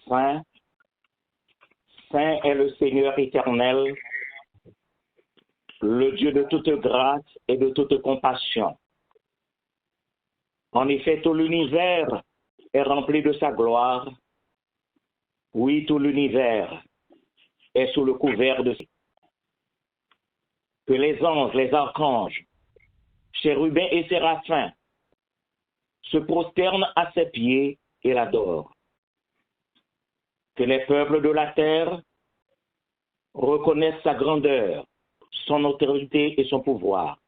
Saint, Saint est le Seigneur éternel, le Dieu de toute grâce et de toute compassion. En effet, tout l'univers est rempli de sa gloire. Oui, tout l'univers est sous le couvert de que les anges, les archanges, chérubins et séraphins se prosternent à ses pieds et l'adorent. Que les peuples de la terre reconnaissent sa grandeur, son autorité et son pouvoir.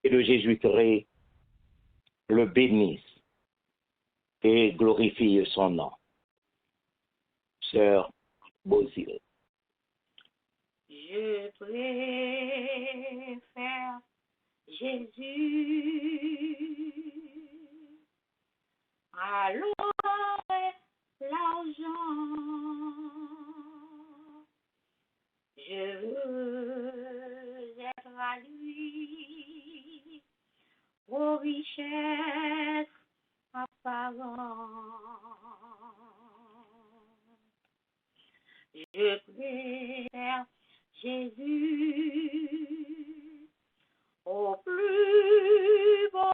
Et le Jésus-Christ le bénisse et glorifie son nom. Sœur Bozil. Je préfère Jésus à l'or et l'argent. Je veux être à lui aux richesses apparentes. Je préfère Jésus au plus beau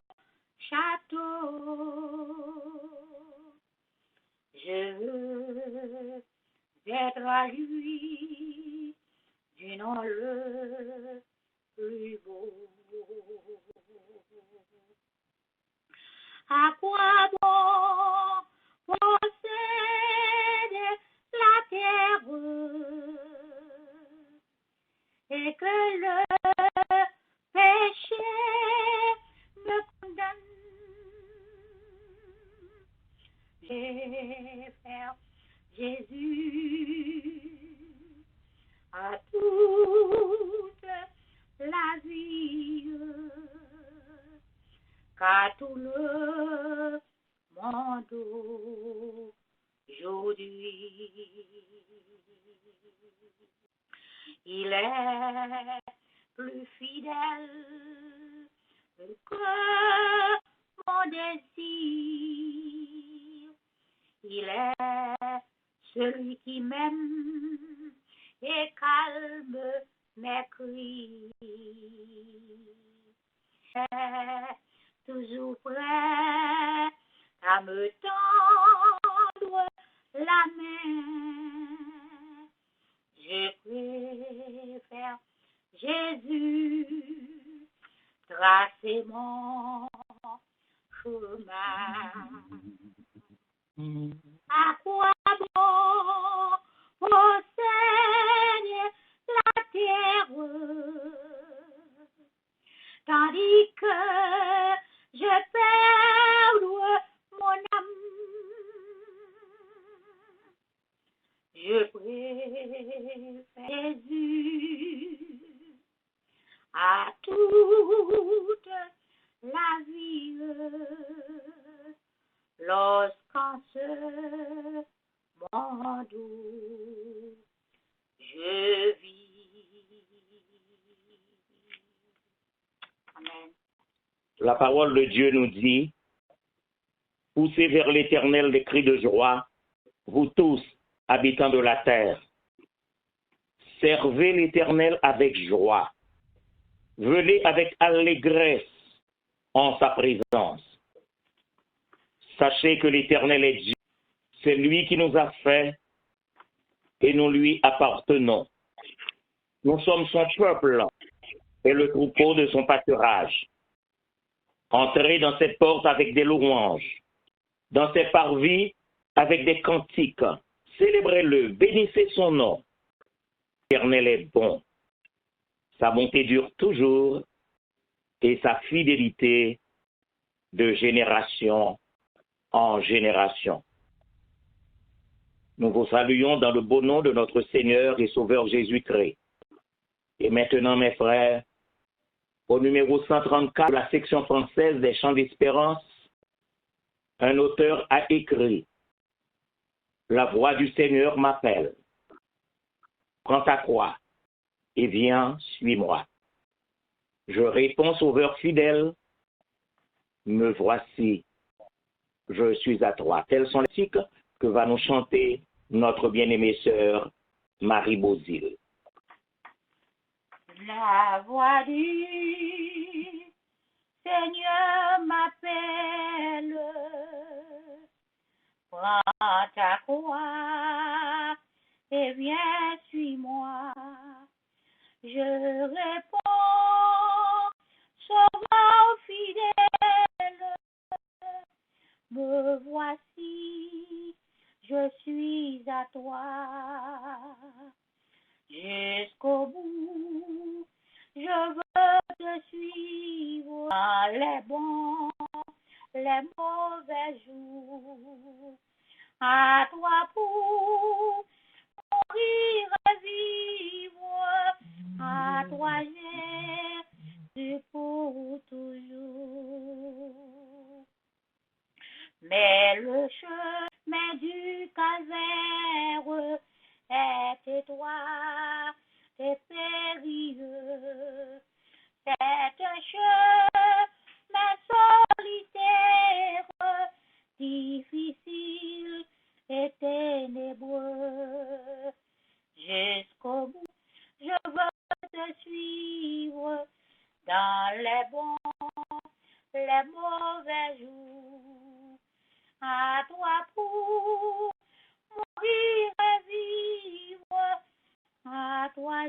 château. Je veux être à lui du nom le plus beau. À quoi bon posséder la terre et que le péché me condamne? Je préfère Jésus à toute la vie, qu'à tout le monde aujourd'hui. Il est plus fidèle que mon désir. Il est celui qui m'aime et calme mes cris. Toujours prêt à me tendre la main. Je préfère Jésus tracer mon chemin. À quoi bon posséder la terre tandis que je perds mon âme? Je préfère Jésus à toute la vie lorsqu'en ce monde je vis. Amen. La parole de Dieu nous dit, poussez vers l'Éternel des cris de joie, vous tous, habitants de la terre. Servez l'Éternel avec joie. Venez avec allégresse en sa présence. Sachez que l'Éternel est Dieu. C'est lui qui nous a fait et nous lui appartenons. Nous sommes son peuple et le troupeau de son pâturage. Entrez dans ses portes avec des louanges, dans ses parvis avec des cantiques. Célébrez-le, bénissez son nom. L'Éternel est bon. Sa bonté dure toujours et sa fidélité de génération en génération. Nous vous saluons dans le beau nom de notre Seigneur et Sauveur Jésus-Christ. Et maintenant, mes frères, au numéro 134 de la section française des Chants d'Espérance, un auteur a écrit « La voix du Seigneur m'appelle. Prends ta croix et viens, suis-moi. Je réponds, Sauveur fidèle, me voici, je suis à toi. » Tels sont les titres que va nous chanter notre bien-aimée sœur Marie Beauzile. La voix du Seigneur m'appelle, prends ta croix et viens, suis-moi. Je réponds, sauveur fidèle, me voici, je suis à toi. Jusqu'au bout, je veux te suivre dans les bons, les mauvais jours. À toi pour mourir et vivre, à toi Jésus pour toujours. Mais le chemin du calvaire est étroit et périlleux. C'est un chemin solitaire, difficile et ténébreux. Jusqu'au bout, je veux te suivre dans les bons, les mauvais jours. À toi pour mourir et vivre, à toi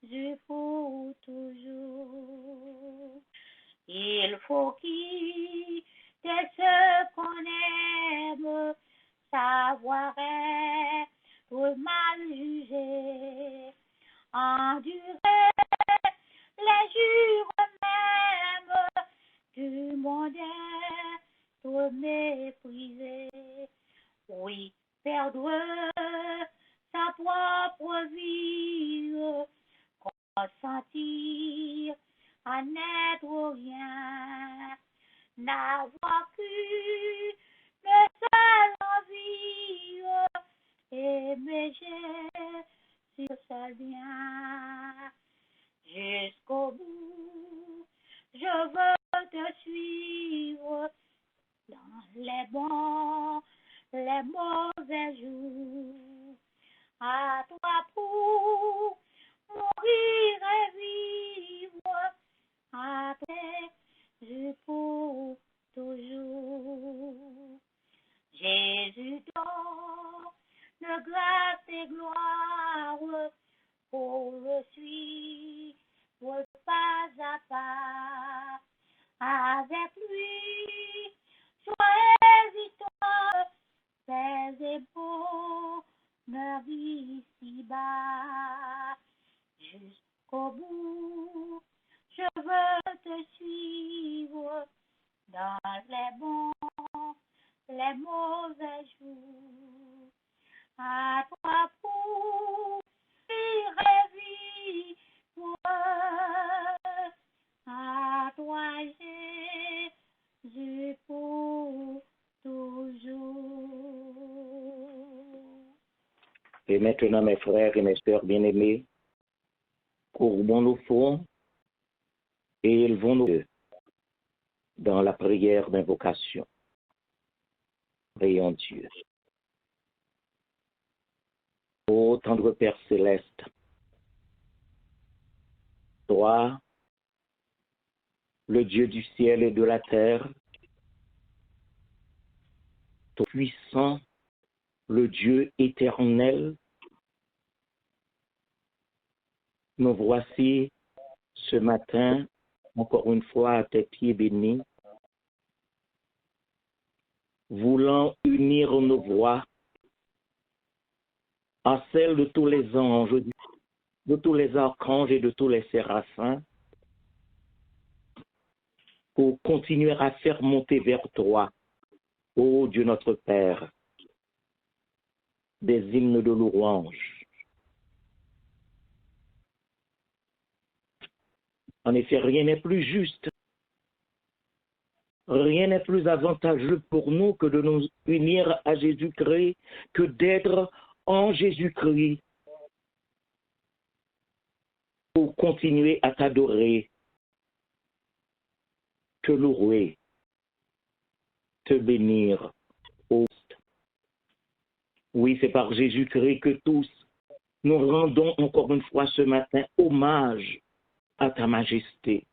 Jésus pour toujours. Il faut quitter ce qu'on aime, savoir être mal jugé, endurer les jours même du monde être méprisé. Oui, perdre sa propre vie, consentir à n'être rien, n'avoir qu'une seule envie, aimer Jésus seul bien. Jusqu'au bout, je veux te suivre dans les bons, les mauvais jours. À toi pour mourir et vivre, à toi Jésus pour toujours. Jésus donne grâce et gloire pour le suivre pas à pas. Avec lui, joie et victoire, paix et bonheur ici-bas. Jusqu'au bout, je veux te suivre dans les bons, les mauvais jours. À toi pour vivre et vivre, à toi Jésus pour toujours. Et maintenant, mes frères et mes sœurs bien-aimés, courbons nos fronts et élevons nos yeux dans la prière d'invocation. Prions Dieu. Ô tendre Père céleste, toi, le Dieu du ciel et de la terre, toi puissant, le Dieu éternel, nous voici ce matin, encore une fois, à tes pieds bénis, voulant unir nos voix à celles de tous les anges, de tous les archanges et de tous les séraphins, pour continuer à faire monter vers toi, ô Dieu notre Père, des hymnes de louange. En effet, rien n'est plus juste, rien n'est plus avantageux pour nous que de nous unir à Jésus-Christ, que d'être en Jésus-Christ pour continuer à t'adorer, te louer, te bénir. Oui, c'est par Jésus-Christ que tous nous rendons encore une fois ce matin hommage à ta majesté.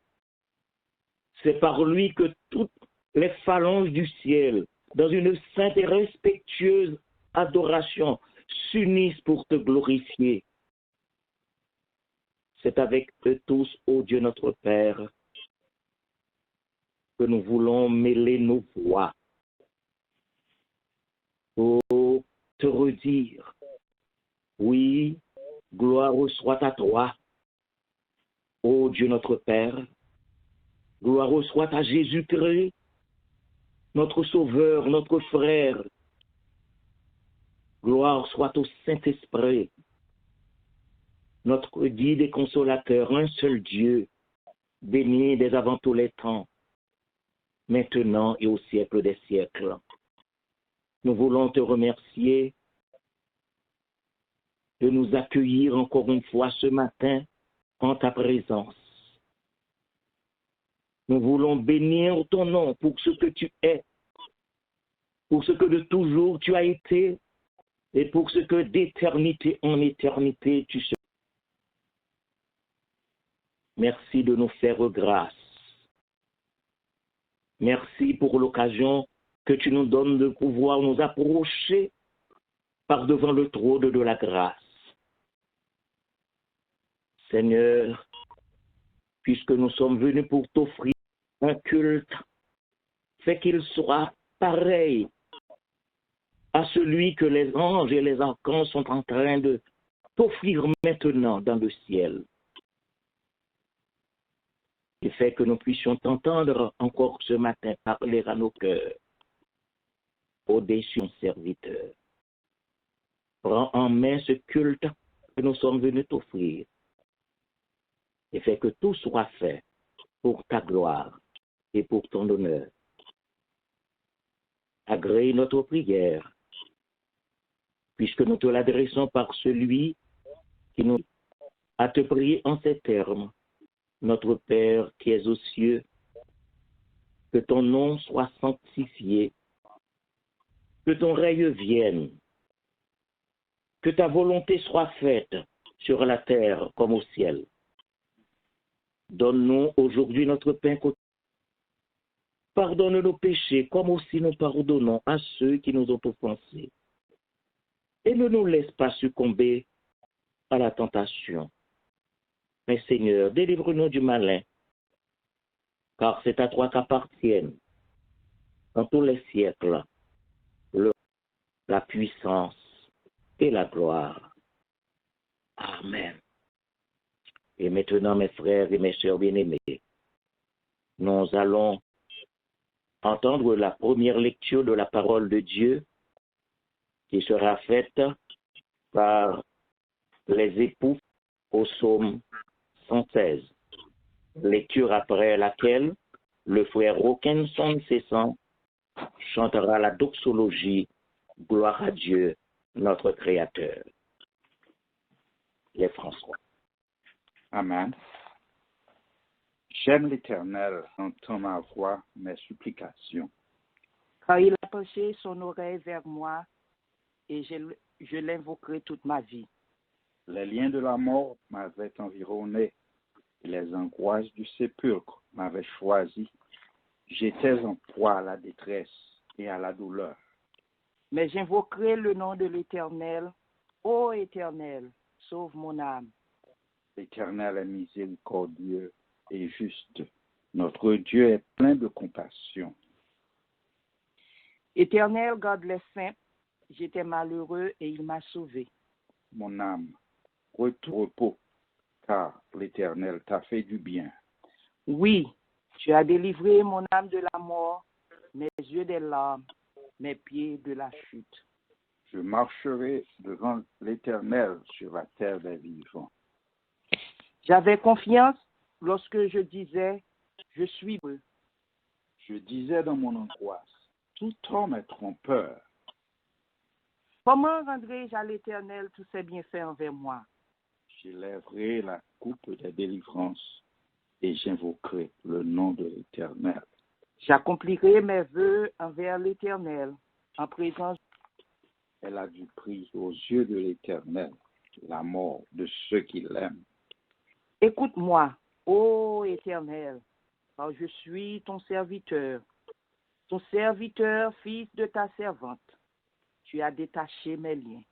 C'est par lui que toutes les phalanges du ciel, dans une sainte et respectueuse adoration, s'unissent pour te glorifier. C'est avec eux tous, ô Dieu notre Père, que nous voulons mêler nos voix pour te redire, oui, gloire soit à toi, ô Dieu notre Père, gloire soit à Jésus-Christ, notre Sauveur, notre Frère, gloire soit au Saint-Esprit, notre guide et consolateur, un seul Dieu, béni dès avant tous les temps, maintenant et au siècle des siècles. Nous voulons te remercier de nous accueillir encore une fois ce matin en ta présence. Nous voulons bénir ton nom pour ce que tu es, pour ce que de toujours tu as été et pour ce que d'éternité en éternité tu seras. Merci de nous faire grâce. Merci pour l'occasion que tu nous donnes de pouvoir nous approcher par devant le trône de la grâce. Seigneur, puisque nous sommes venus pour t'offrir un culte, fais qu'il soit pareil à celui que les anges et les archanges sont en train de t'offrir maintenant dans le ciel. Et fais que nous puissions t'entendre encore ce matin parler à nos cœurs, au-dessus de ton serviteur. Prends en main ce culte que nous sommes venus t'offrir et fais que tout soit fait pour ta gloire et pour ton honneur. Agrée notre prière, puisque nous te l'adressons par celui qui nous a te prier en ces termes. Notre Père qui es aux cieux, que ton nom soit sanctifié, que ton règne vienne, que ta volonté soit faite sur la terre comme au ciel. Donne-nous aujourd'hui notre pain quotidien. Pardonne nos péchés comme aussi nous pardonnons à ceux qui nous ont offensés. Et ne nous laisse pas succomber à la tentation. Mais Seigneur, délivre-nous du malin, car c'est à toi qu'appartiennent, dans tous les siècles, la puissance et la gloire. Amen. Et maintenant, mes frères et mes sœurs bien-aimés, nous allons entendre la première lecture de la parole de Dieu qui sera faite par les époux au psaume 116. Lecture après laquelle le frère Roquenson Cessan chantera la doxologie « Gloire à Dieu, notre Créateur ». Les François. Amen. J'aime l'Éternel, entends ma voix, mes supplications. Car il a penché son oreille vers moi, et je l'invoquerai toute ma vie. Les liens de la mort m'avaient environné, et les angoisses du sépulcre m'avaient choisi. J'étais en proie à la détresse et à la douleur. Mais j'invoquerai le nom de l'Éternel. Ô Éternel, sauve mon âme. L'Éternel est miséricordieux et juste. Notre Dieu est plein de compassion. Éternel, garde les saints. J'étais malheureux et il m'a sauvé. Mon âme, retourne au repos, car l'Éternel t'a fait du bien. Oui, tu as délivré mon âme de la mort, mes yeux des larmes, mes pieds de la chute. Je marcherai devant l'Éternel sur la terre des vivants. J'avais confiance lorsque je disais, je suis heureux. Je disais dans mon angoisse, tout homme est trompeur. Comment rendrai-je à l'Éternel tous ses bienfaits envers moi? J'élèverai la coupe des délivrances et j'invoquerai le nom de l'Éternel. J'accomplirai mes vœux envers l'Éternel en présence. Elle a du prix aux yeux de l'Éternel, la mort de ceux qui l'aiment. Écoute-moi, ô Éternel, car je suis ton serviteur, fils de ta servante. Tu as détaché mes liens.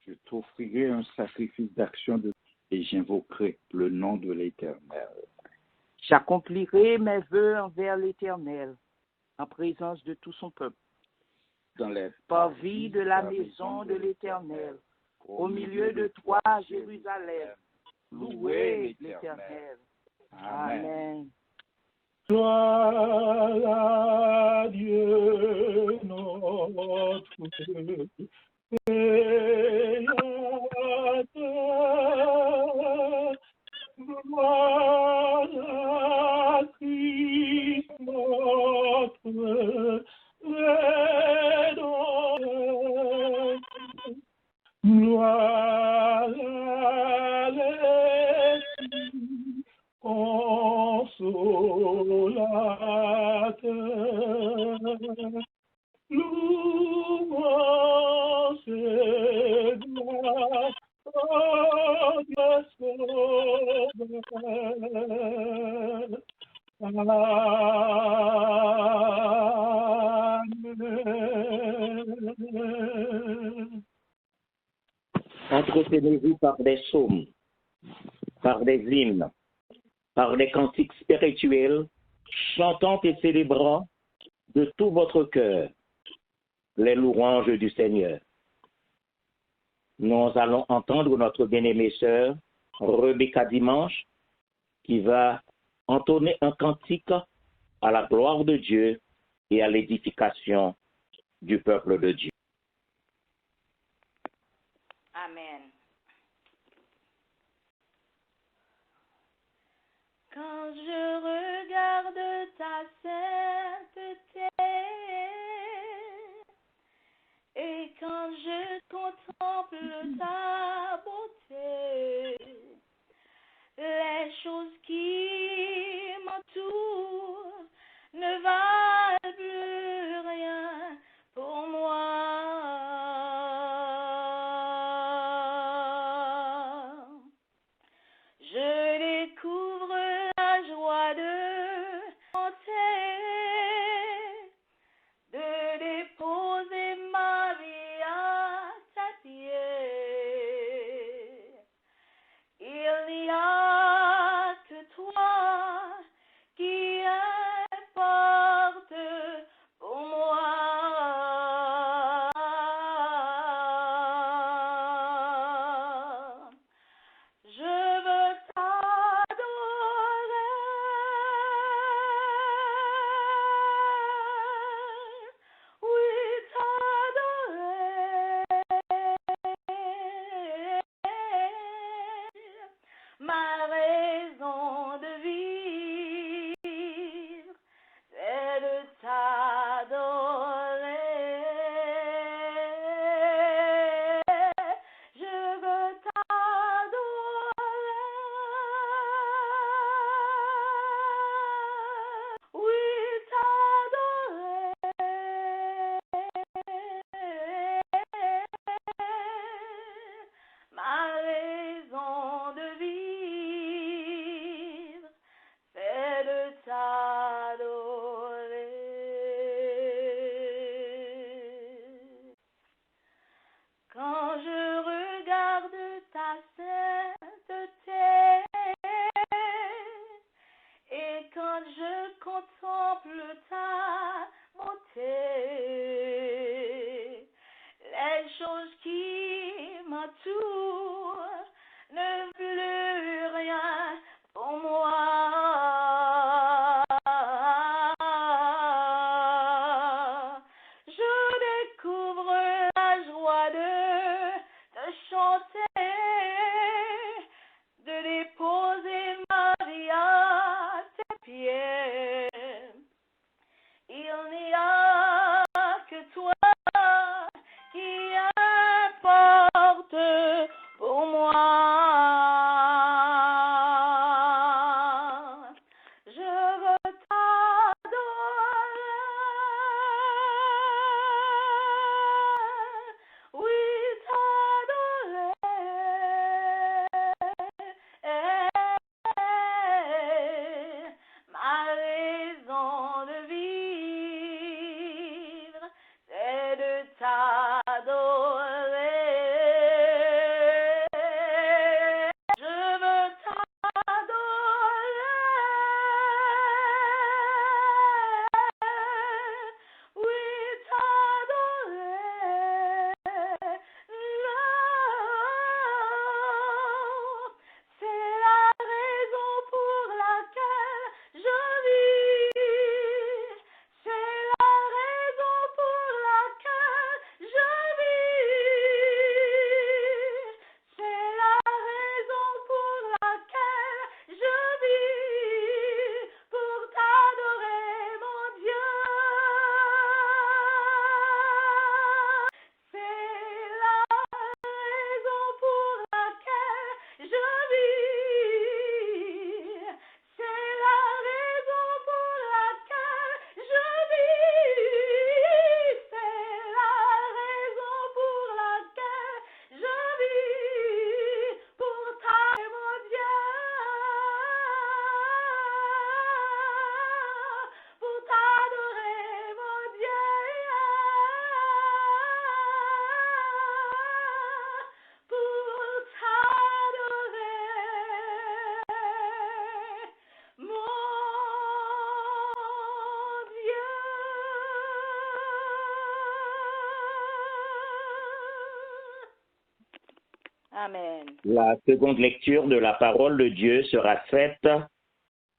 Je t'offrirai un sacrifice d'action et j'invoquerai le nom de l'Éternel. J'accomplirai mes vœux envers l'Éternel, en présence de tout son peuple. Dans les parvis de la maison de l'Éternel, au milieu de toi, Jérusalem, louez l'Éternel. Amen. Gloire à Dieu notre Créateur, gloire à Christ notre Rédempteur, gloire à l'Esprit consolateur. Louange et gloire à Dieu sauveur. Amen. Entretenez-vous par des psaumes, par des hymnes, par des cantiques spirituels, chantant et célébrant de tout votre cœur les louanges du Seigneur. Nous allons entendre notre bien-aimée sœur, Rebecca Dimanche, qui va entonner un cantique à la gloire de Dieu et à l'édification du peuple de Dieu. Amen. Quand je regarde ta sainteté et quand je contemple ta beauté, les choses qui m'entourent ne valent plus rien pour moi. Je découvre la joie de chanter, de déposer ma vie à tes pieds. Amen. La seconde lecture de la parole de Dieu sera faite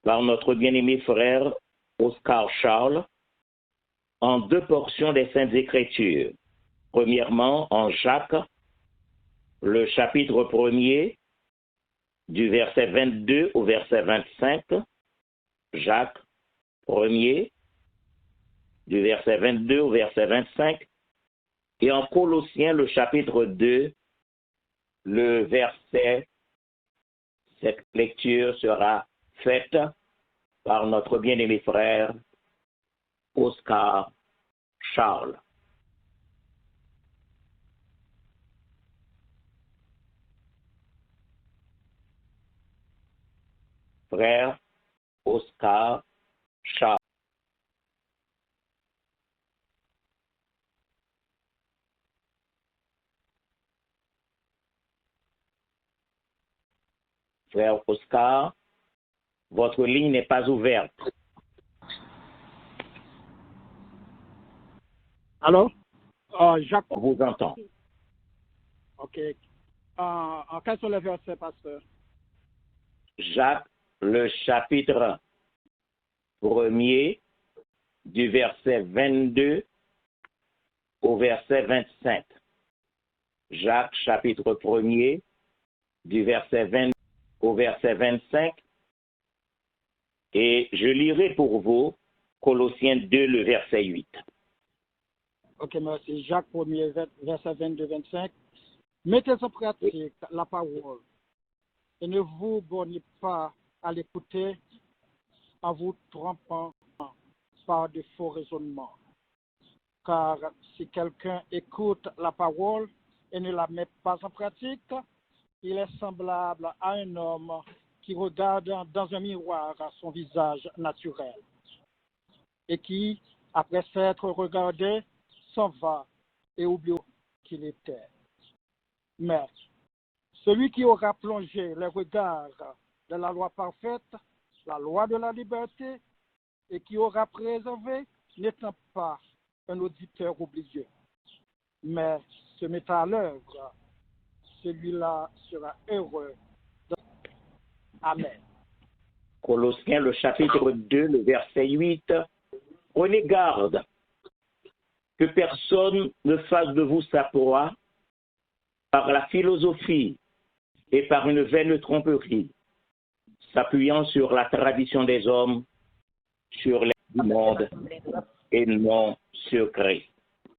par notre bien-aimé frère Oscar Charles en deux portions des Saintes Écritures. Premièrement, en Jacques, le chapitre 1er, du verset 22 au verset 25. Jacques 1er, du verset 22 au verset 25. Et en Colossiens, le chapitre 2, le verset, cette lecture sera faite par notre bien-aimé frère Oscar Charles. Frère Oscar Charles. Frère Oscar, votre ligne n'est pas ouverte. Allô? Jacques. On vous entend. OK. Quels sont les versets, pasteur? Jacques, le chapitre 1er, du verset 22 au verset 25. Jacques, chapitre 1er, du verset 20 au verset 25. Et je lirai pour vous Colossiens 2, le verset 8. OK, merci. Jacques 1er, verset 22-25. Mettez en pratique la parole et ne vous bornez pas à l'écouter en vous trompant par de faux raisonnements. Car si quelqu'un écoute la parole et ne la met pas en pratique, il est semblable à un homme qui regarde dans un miroir son visage naturel et qui, après s'être regardé, s'en va et oublie qu'il était. Mais celui qui aura plongé les regards de la loi parfaite, la loi de la liberté, et qui aura préservé, n'étant pas un auditeur oublieux, mais se mettra à l'œuvre, celui-là sera heureux. Amen. Colossiens, le chapitre 2, le verset 8. Prenez garde que personne ne fasse de vous sa proie par la philosophie et par une vaine tromperie, s'appuyant sur la tradition des hommes, sur les du monde et non sur Christ.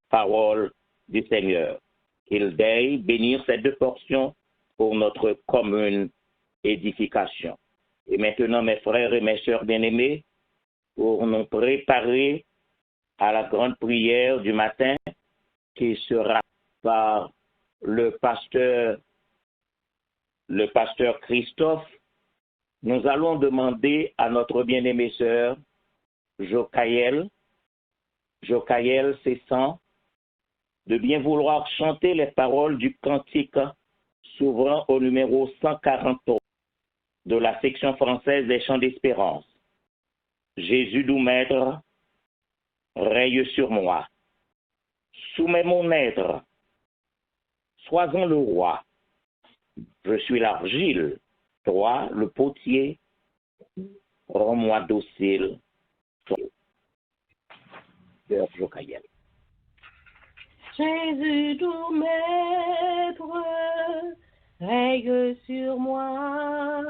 Parole du Seigneur. Qu'il daigne bénir ces deux portions pour notre commune édification. Et maintenant, mes frères et mes sœurs bien-aimés, pour nous préparer à la grande prière du matin qui sera par le pasteur Christophe, nous allons demander à notre bien-aimée sœur Jocaël Cessan, de bien vouloir chanter les paroles du cantique s'ouvrant au numéro 143 de la section française des Chants d'Espérance. Jésus doux maître, règne sur moi. Soumets mon être, sois-en le roi. Je suis l'argile, toi le potier, rends-moi docile. Sœur Jocaël. Jésus doux maître, règne sur moi,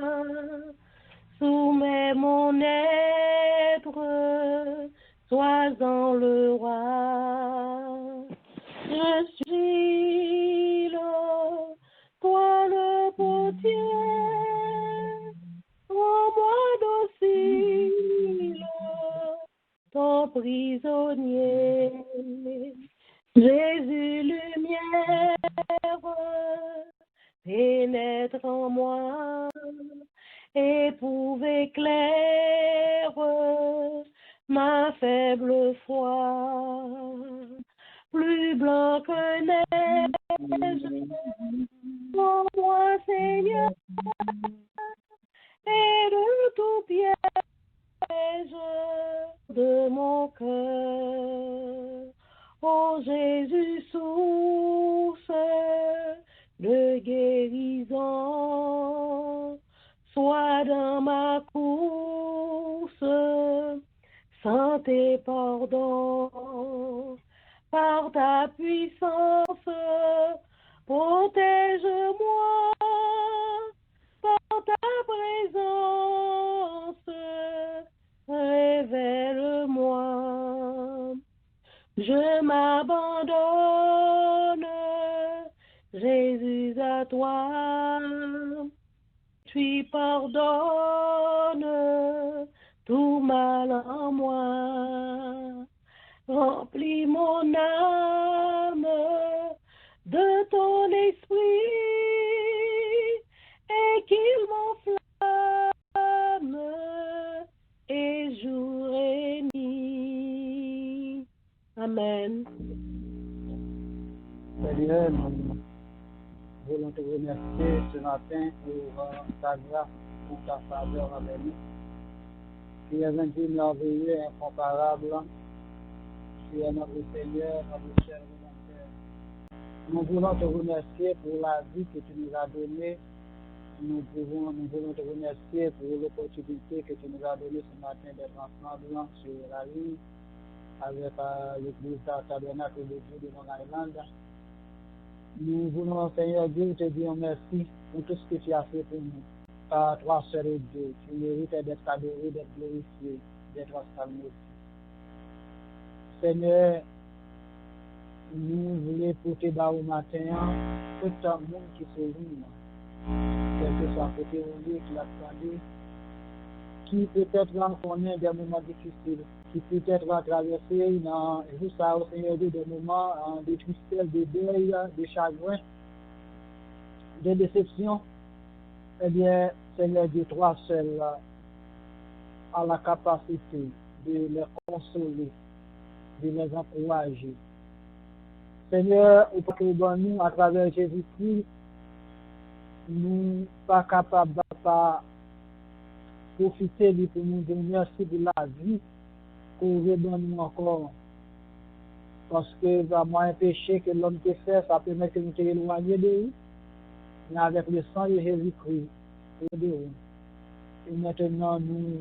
soumets mon être, sois-en le roi. Je suis le, toi le potier, rends-moi docile, ton prisonnier. Jésus lumière, pénètre en moi, éprouve éclaire ma faible foi. Plus blanc que neige, en moi Seigneur, et de tout piège de mon cœur. Ô Jésus, source de guérison. Sois dans ma course, santé, pardon, par ta puissance, protège-moi, par ta présence, révèle-moi. Je m'abandonne, Jésus, à toi. Tu pardonnes tout mal en moi. Remplis mon âme de ton esprit et qu'il m'enflamme et jour et nuit. Amen. Seigneur, nous voulons te remercier ce matin pour ta grâce, pour ta faveur avec nous. Tu es un Dieu merveilleux et incomparable. Tu es notre Seigneur, notre cher volontaire. Nous voulons te remercier pour la vie que tu nous as donnée. Nous voulons te remercier pour l'opportunité que tu nous as donnée ce matin d'être ensemble sur la ligne avec l'église tabernacle de Dieu de Long Island. Nous voulons, Seigneur Dieu, te dire merci pour tout ce que tu as fait pour nous. Par toi seul et Dieu, tu mérites d'être adoré, d'être glorifié, d'être salué. Seigneur, nous voulons porter bas au matin tout le monde qui se loue, quel que soit côté où il qui l'a attendu, qui peut-être va connaître des moments difficiles, qui peut-être va traverser dans juste au Seigneur Dieu des moments de tristesse, de deuil, de chagrin, de déception. Eh bien, Seigneur Dieu, toi seul a la capacité de les consoler, de les encourager. Seigneur, au que nous, à travers Jésus-Christ, nous ne sommes pas capables de profiter de pour nous dire merci de la vie qu'on veut donner nous encore. Parce que vraiment un péché que l'homme peut faire, ça permet que nous soyons éloignés de lui. Mais avec le sang de Jésus-Christ, et maintenant nous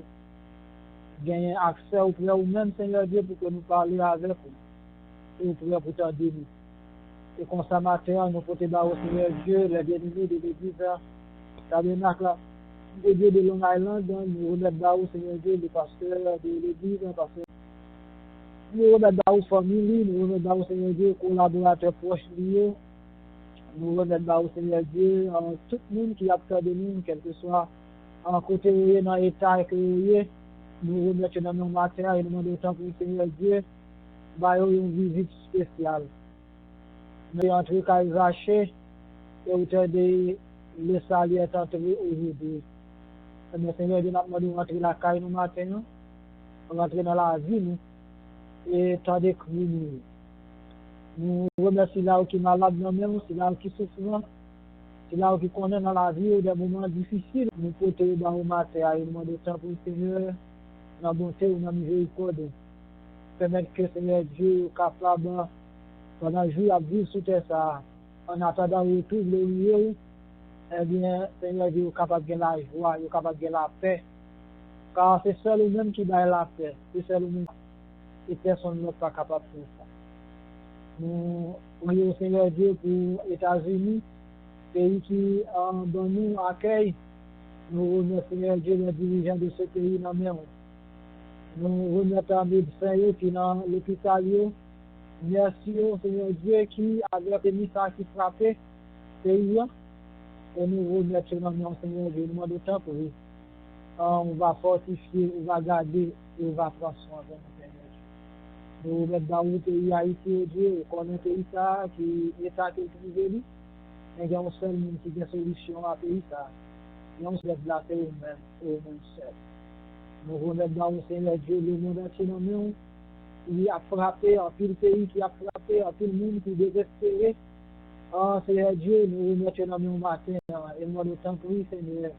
gagnons accès auprès ou même Seigneur Dieu pour que nous parlions avec vous. Et auprès pour t'aider nous. Et comme ça matin, nous pouvons au Seigneur Dieu, les bien-aimés de l'église tabernacle de Dieu de Long Island, nous remettons au Seigneur Dieu, le pasteur de l'église, parce que nous remettons aux familles, nous remettons au Seigneur Dieu, collaborateurs proches liés. Nous remettons au Seigneur Dieu tout le monde qui a peur de nous, quel que soit en côté dans l'état que nous remettons dans nos matins et nous demandons autant pour le Seigneur Dieu, une visite spéciale. Nous entrons à Zaché et autant de le salut est entré aujourd'hui. Mais Seigneur Dieu, nous demandons d'entrer dans la caille nous matin, rentrer dans la vie nous et tant de cris nous. Nous remercions là qui est malade nous-mêmes, c'est là qui souffre, c'est là qui connaît dans la vie des moments difficiles. Nous portons dans le matin et nous demandons temps pour le Seigneur, dans la bonté ou dans la miséricorde. Permettre que Seigneur Dieu est capable, pendant le jour, à vivre sous terre, en attendant le retour glorieux, eh bien, Seigneur Dieu est capable de gagner la joie, il est capable de gagner la paix. Car c'est seul lui-même qui donne la paix, c'est seul lui-même. Et personne n'est pas capable de faire ça. Nous prions au Seigneur Dieu pour les États-Unis, pays qui dans nous accueille. Nous remercions Seigneur Dieu les dirigeants de ce pays dans le nous remettons les médecins qui dans l'hôpital. Merci au Seigneur Dieu qui avec les missiles qui frappaient le pays. Et nous remettons dans le Seigneur Dieu, nous demandons temps pour lui. On va fortifier, on va garder et on va prendre soin de nous, Seigneur. Nous remettons dans le pays Haïti, Dieu, on connaît le pays qui est à quelque chose. Mais il y a un seul monde qui a une solution à pays ça. Et on se déplace au même seul. Nous remettons dans le Seigneur Dieu le monde entier dans nous. Il a frappé en tout le pays, qui a frappé en tout le monde qui est désespéré. Oh Seigneur Dieu, nous remettons dans nous matin et nous le temps pour Seigneur.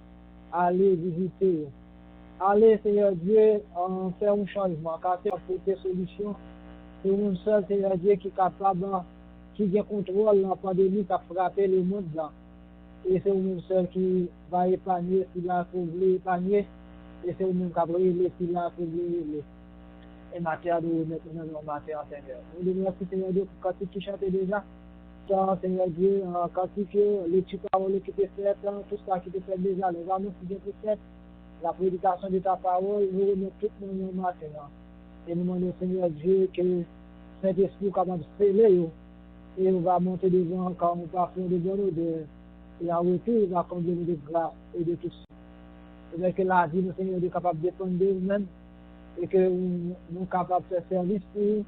Allez visiter. Allez Seigneur Dieu, faire un changement, car c'est pour tes solutions. C'est une seule Seigneur Dieu qui est capable qui a contrôle la pandémie qui a frappé le monde là. Et c'est vous-même seul qui va épargner si là vous voulez épargner. Et c'est vous-même qui a brûlé si là vous voulez brûler. Et matière de remettre dans le matière, Seigneur. Nous devons merci, Seigneur Dieu, pour quand tu chantes déjà. Ça, Seigneur Dieu, quand tu fais les petites paroles qui te faites, tout ça qui te fait déjà, les annonces qui te faites, la prédication de ta parole, nous remettons tout le monde maintenant. Et nous demandons, Seigneur Dieu, que Saint-Esprit capable de sceller, et on va monter devant quand on va faire de bonnes odeurs. Et en retour, il va combler de grâce et de tout ça. C'est-à-dire que la vie, nous, Seigneur Dieu, capable de dépendre de nous-mêmes, et que nous sommes capables de faire service pour eux,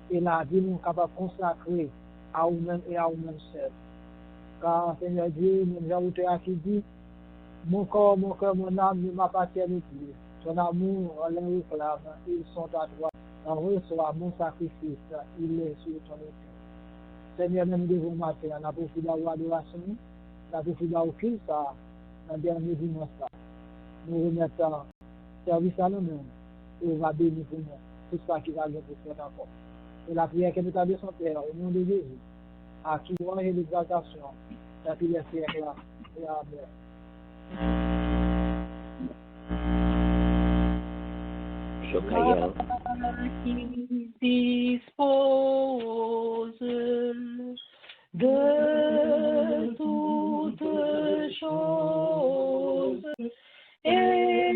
et la vie, nous sommes capables de consacrer à nous-mêmes et à nous-mêmes seuls. Car, Seigneur Dieu, nous avons qui dit, mon corps, mon âme ne m'appartiennent plus. Ton amour, on les réclame, ils sont à toi. On reçoit mon sacrifice, il est sur ton autel. Seigneur, nous devons matin, on a profité d'avoir adoration, on a profité d'avoir culte, ça, dans le dernier dimanche. Nous remettons service à nous-mêmes. Et on va bénir pour nous tout ça qui va bien pour faire encore. Et la prière que nous avons de son Père, au nom de Jésus, à qui gloire et l'exaltation, la prière siècle et Amen. Qui dispose de toutes choses et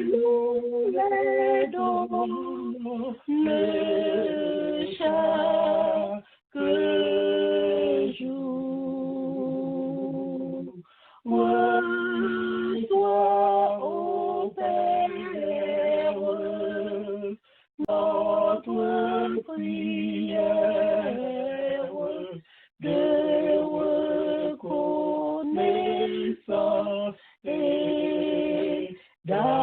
nous les donne chaque jour. Reçois, ô Père, notre prière de reconnaissance et d'amour.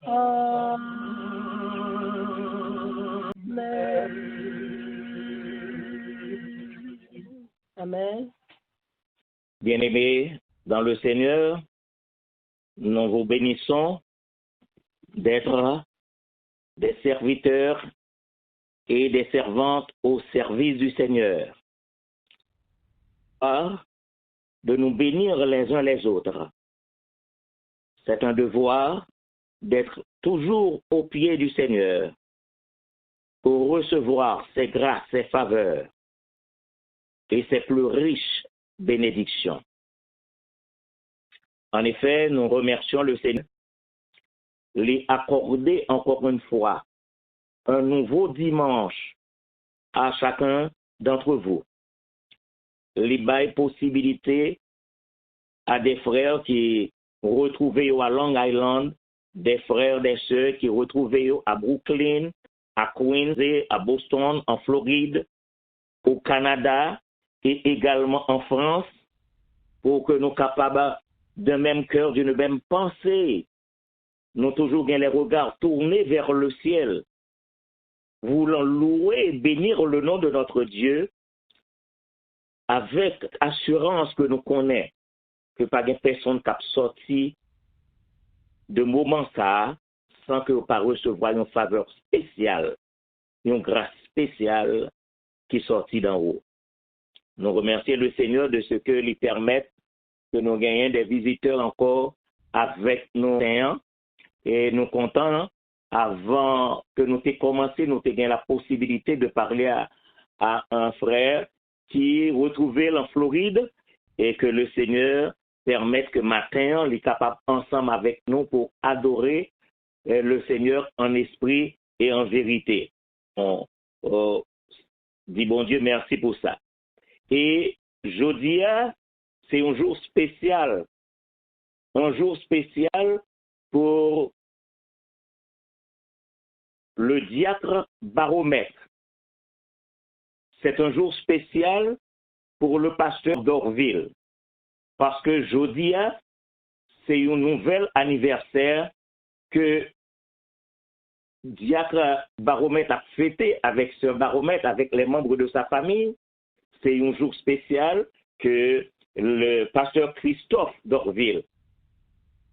Amen. Amen. Bien-aimés dans le Seigneur, nous vous bénissons d'être des serviteurs et des servantes au service du Seigneur. De nous bénir les uns les autres. C'est un devoir d'être toujours au pied du Seigneur pour recevoir ses grâces, ses faveurs et ses plus riches bénédictions. En effet, nous remercions le Seigneur de lui accorder encore une fois un nouveau dimanche à chacun d'entre vous. Les bail possibilité à des frères qui retrouvés à Long Island, des frères, des sœurs qui retrouvés à Brooklyn, à Queens et à Boston, en Floride, au Canada et également en France, pour que nous capables d'un même cœur, d'une même pensée, nous toujours bien les regards tournés vers le ciel, voulant louer et bénir le nom de notre Dieu, avec assurance que nous connaissons que pas de personne qui a sorti de moment ça sans que nous pas recevoir une faveur spéciale, une grâce spéciale qui sortit d'en haut. Nous remercions le Seigneur de ce que lui permet que nous gagnions des visiteurs encore avec nos clients et nous comptons avant que nous ayons commencé, nous ayons la possibilité de parler à un frère qui retrouvait en Floride et que le Seigneur permette que matin, on est capable ensemble avec nous pour adorer le Seigneur en esprit et en vérité. On dit bon Dieu merci pour ça. Et jeudi, c'est un jour spécial pour le diacre baromètre. C'est un jour spécial pour le pasteur d'Orville, parce que jeudi, c'est un nouvel anniversaire que diacre baromètre a fêté avec ce baromètre, avec les membres de sa famille. C'est un jour spécial que le pasteur Christophe d'Orville,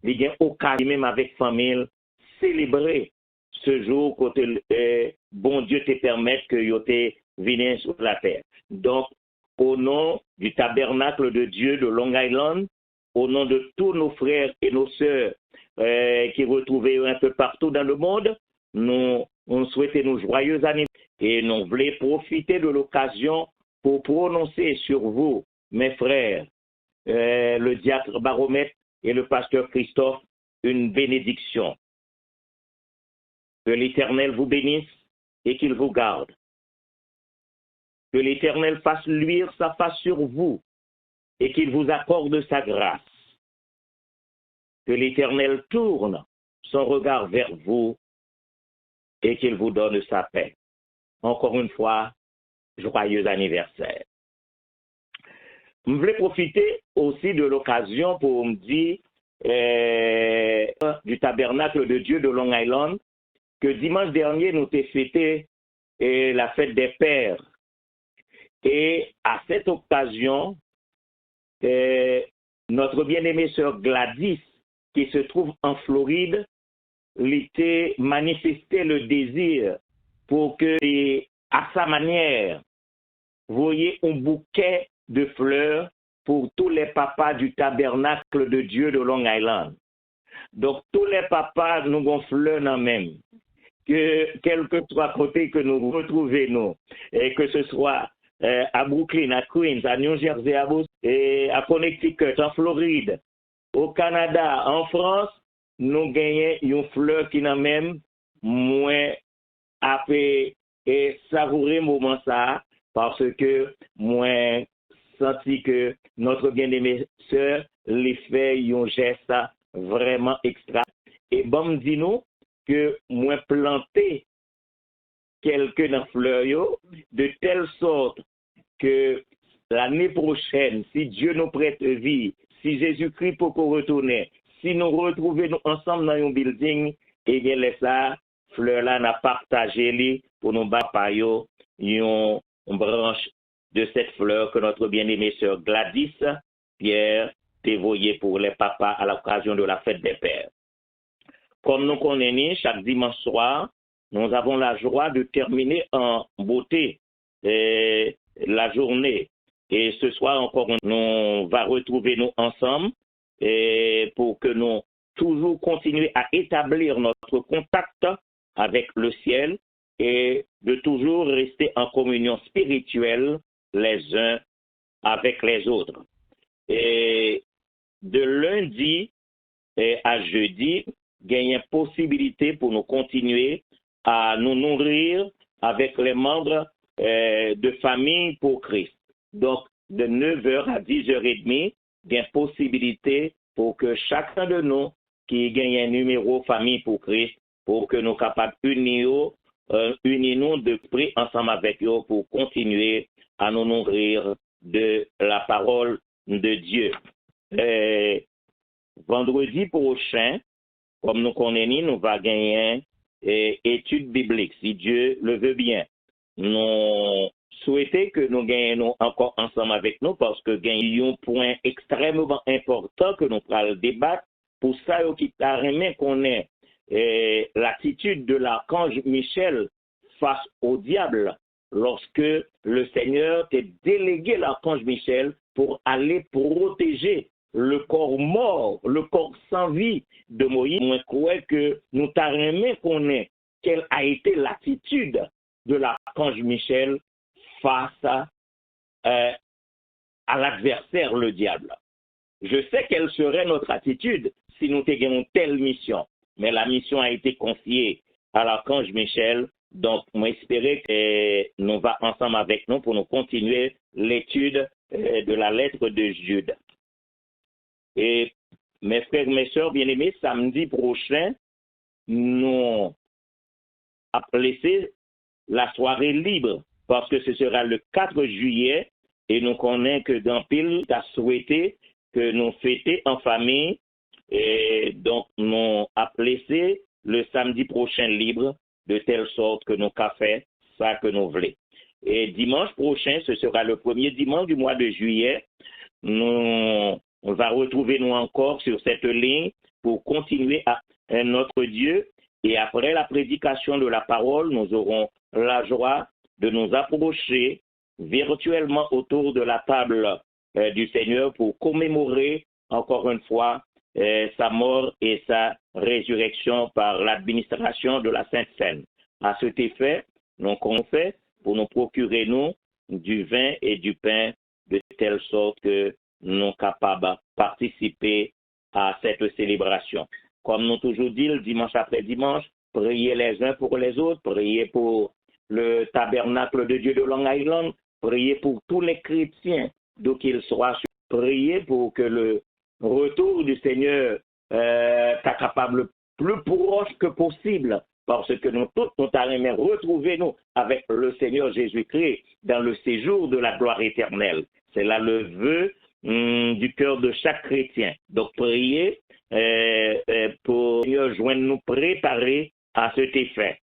il y a occasion même avec famille, célébrer ce jour que bon Dieu te permette que yo te vienne sur la terre. Donc, au nom du tabernacle de Dieu de Long Island, au nom de tous nos frères et nos sœurs qui retrouvaient un peu partout dans le monde, nous souhaitons nos joyeux anniversaires et nous voulons profiter de l'occasion pour prononcer sur vous, mes frères, le diacre Baromètre et le pasteur Christophe, une bénédiction. Que l'Éternel vous bénisse et qu'il vous garde. Que l'Éternel fasse luire sa face sur vous et qu'il vous accorde sa grâce. Que l'Éternel tourne son regard vers vous et qu'il vous donne sa paix. Encore une fois, joyeux anniversaire. Je voulais profiter aussi de l'occasion pour me dire du tabernacle de Dieu de Long Island que dimanche dernier, nous avons fêté la fête des pères. Et à cette occasion, notre bien-aimée sœur Gladys, qui se trouve en Floride, l'était manifesté le désir pour que, à sa manière, vous voyez un bouquet de fleurs pour tous les papas du tabernacle de Dieu de Long Island. Donc, tous les papas, nous avons fleurs dans même. Que quel que soit côté que nous retrouvons, nous, et que ce soit à Brooklyn, à Queens, à New Jersey, à Connecticut, en Floride, au Canada, en France, nous gagnons une fleur qui n'a même moins à et savourer moment ça, parce que moins senti que notre bien-aimée sœur les fait un geste vraiment extra. Et bon, dis-nous que moi planter quelques dans fleurs de telle sorte que l'année prochaine, si Dieu nous prête vie, si Jésus-Christ peut retourner, si nous retrouvons ensemble dans un building, et bien laisse ça, fleur là n'a partagé pour nous battre une branche de cette fleur que notre bien-aimée sœur Gladys Pierre dévoyée pour les papas à l'occasion de la fête des pères. Comme nous connaissons, chaque dimanche soir, nous avons la joie de terminer en beauté la journée. Et ce soir encore, nous va retrouver nous ensemble pour que nous toujours continuer à établir notre contact avec le ciel et de toujours rester en communion spirituelle les uns avec les autres. Et de lundi à jeudi, il y a une possibilité pour nous continuer à nous nourrir avec les membres de famille pour Christ. Donc, de 9h à 10h30, il y a une possibilité pour que chacun de nous qui gagne un numéro famille pour Christ, pour que nous soyons capables d'unir de prier ensemble avec eux pour continuer à nous nourrir de la parole de Dieu. Vendredi prochain, comme nous connaissons, nous allons gagner études bibliques, si Dieu le veut bien. Nous souhaitons que nous gagnions encore ensemble avec nous parce que nous avons un point extrêmement important que nous allons débattre. Pour ça, qui t'a remis qu'on ait l'attitude de l'archange Michel face au diable lorsque le Seigneur t'a délégué l'archange Michel pour aller protéger le corps mort, le corps sans vie de Moïse. Moi, je crois que nous t'a remis qu'on ait quelle a été l'attitude de l'archange Michel face à l'adversaire, le diable. Je sais quelle serait notre attitude si nous avions telle mission, mais la mission a été confiée à l'archange Michel, donc moi espérer que nous va ensemble avec nous pour nous continuer l'étude de la lettre de Jude. Et mes frères et mes sœurs bien-aimés, samedi prochain, nous avons laissé la soirée libre parce que ce sera le 4 juillet et nous connaissons que dans pile a souhaité que nous fêtions en famille et donc nous avons laissé le samedi prochain libre de telle sorte que nous avons fait ça que nous voulons. Et dimanche prochain, ce sera le premier dimanche du mois de juillet, on va retrouver nous encore sur cette ligne pour continuer à notre Dieu Et après la prédication de la parole, nous aurons la joie de nous approcher virtuellement autour de la table du Seigneur pour commémorer encore une fois sa mort et sa résurrection par l'administration de la Sainte Seine. À cet effet, nous qu'on fait pour nous procurer nous du vin et du pain de telle sorte que nous sommes capables de participer à cette célébration. Comme nous toujours dit, le dimanche après dimanche, priez les uns pour les autres, priez pour le tabernacle de Dieu de Long Island, priez pour tous les chrétiens, d'où qu'ils soient, priez pour que le retour du Seigneur soit capable plus proche que possible, parce que nous tous, nous allons retrouver nous avec le Seigneur Jésus-Christ dans le séjour de la gloire éternelle. C'est là le vœu du cœur de chaque chrétien. Donc priez pour joindre nous préparer à cet effet.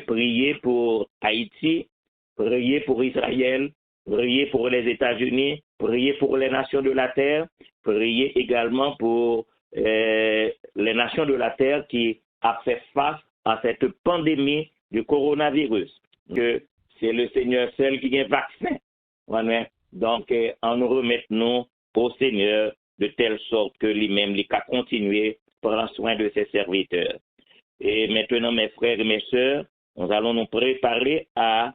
Priez pour Haïti, priez pour Israël, priez pour les États-Unis, priez pour les nations de la terre, priez également pour les nations de la terre qui ont fait face à cette pandémie du coronavirus. Que c'est le Seigneur seul qui a un vaccin. Voilà. Donc, en nous remettons au Seigneur de telle sorte que lui-même, il a continué à prendre soin de ses serviteurs. Et maintenant, mes frères et mes sœurs, nous allons nous préparer à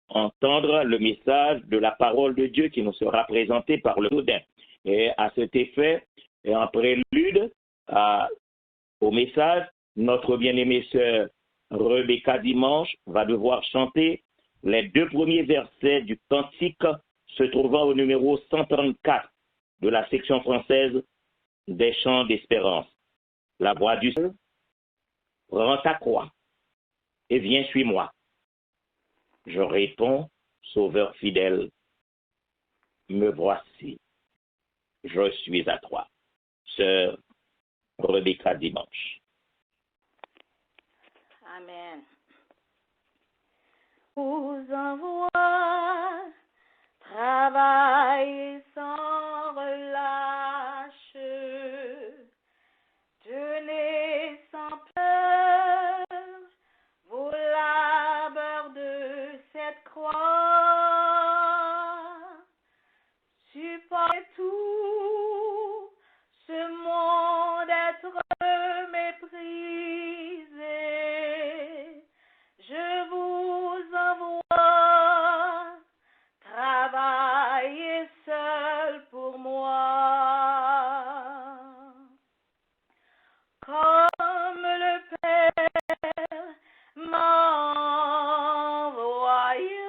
entendre le message de la parole de Dieu qui nous sera présenté par le Boudin. Et à cet effet, et en prélude au message, notre bien-aimée sœur Rebecca Dimanche va devoir chanter les 2 premiers versets du cantique se trouvant au numéro 134 de la section française des chants d'espérance. La voix du Seigneur, prends ta croix et viens suis-moi. Je réponds, Sauveur fidèle, me voici, je suis à toi. Sœur Rebecca Dimanche. Amen. Vous envoie travailler sans relâche, tenez sans peur vos labeurs de cette croix, supportez tout ce monde être méprisé. Je vous envoie travailler seul pour moi. Comme le Père m'a envoyé,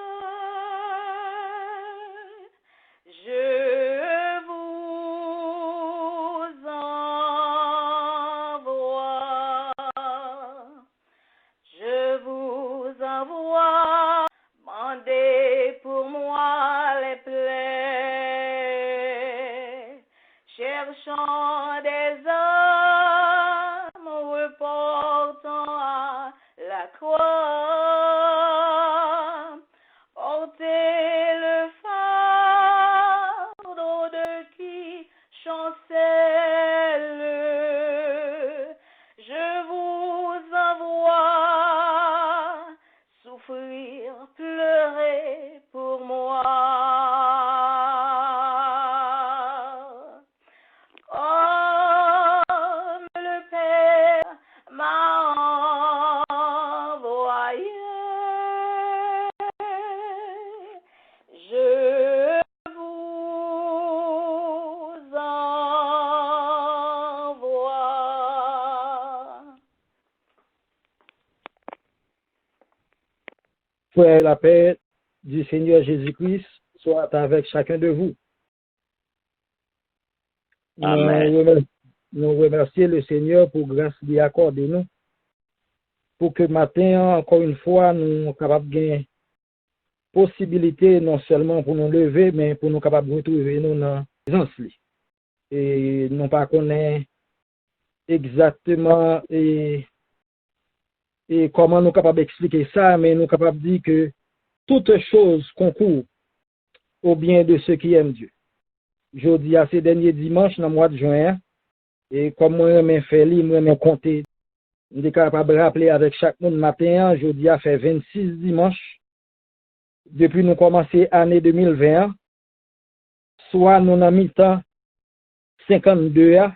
je vous envoie. Je vous envoie, mandez pour moi les plaies, cherchant des hommes reportant à la croix, portez le fardeau de qui chancelle. Je vous envoie souffrir, pleurer pour moi. Comme le Père m'a envoyé, je vous envoie. Que la paix du Seigneur Jésus-Christ soit avec chacun de vous. Amen. Nous remercions le Seigneur pour grâce qu'il a accordé nous, pour que matin, encore une fois, nous sommes capables de gagner possibilité non seulement pour nous lever, mais pour nous capables de retrouver nous dans la présence. Et non pas connaître exactement et comment nous sommes capables d'expliquer ça, mais nous sommes capables de dire que toute chose concourt au bien de ceux qui aiment Dieu. Je dis à ces derniers dimanches, dans le mois de juin, et comme moi, je fais moi, je compter Je suis capable de rappeler avec chaque monde matin, jeudi a fait 26 dimanches, depuis nous commencer l'année 2020, soit nous avons mis temps 52 ans,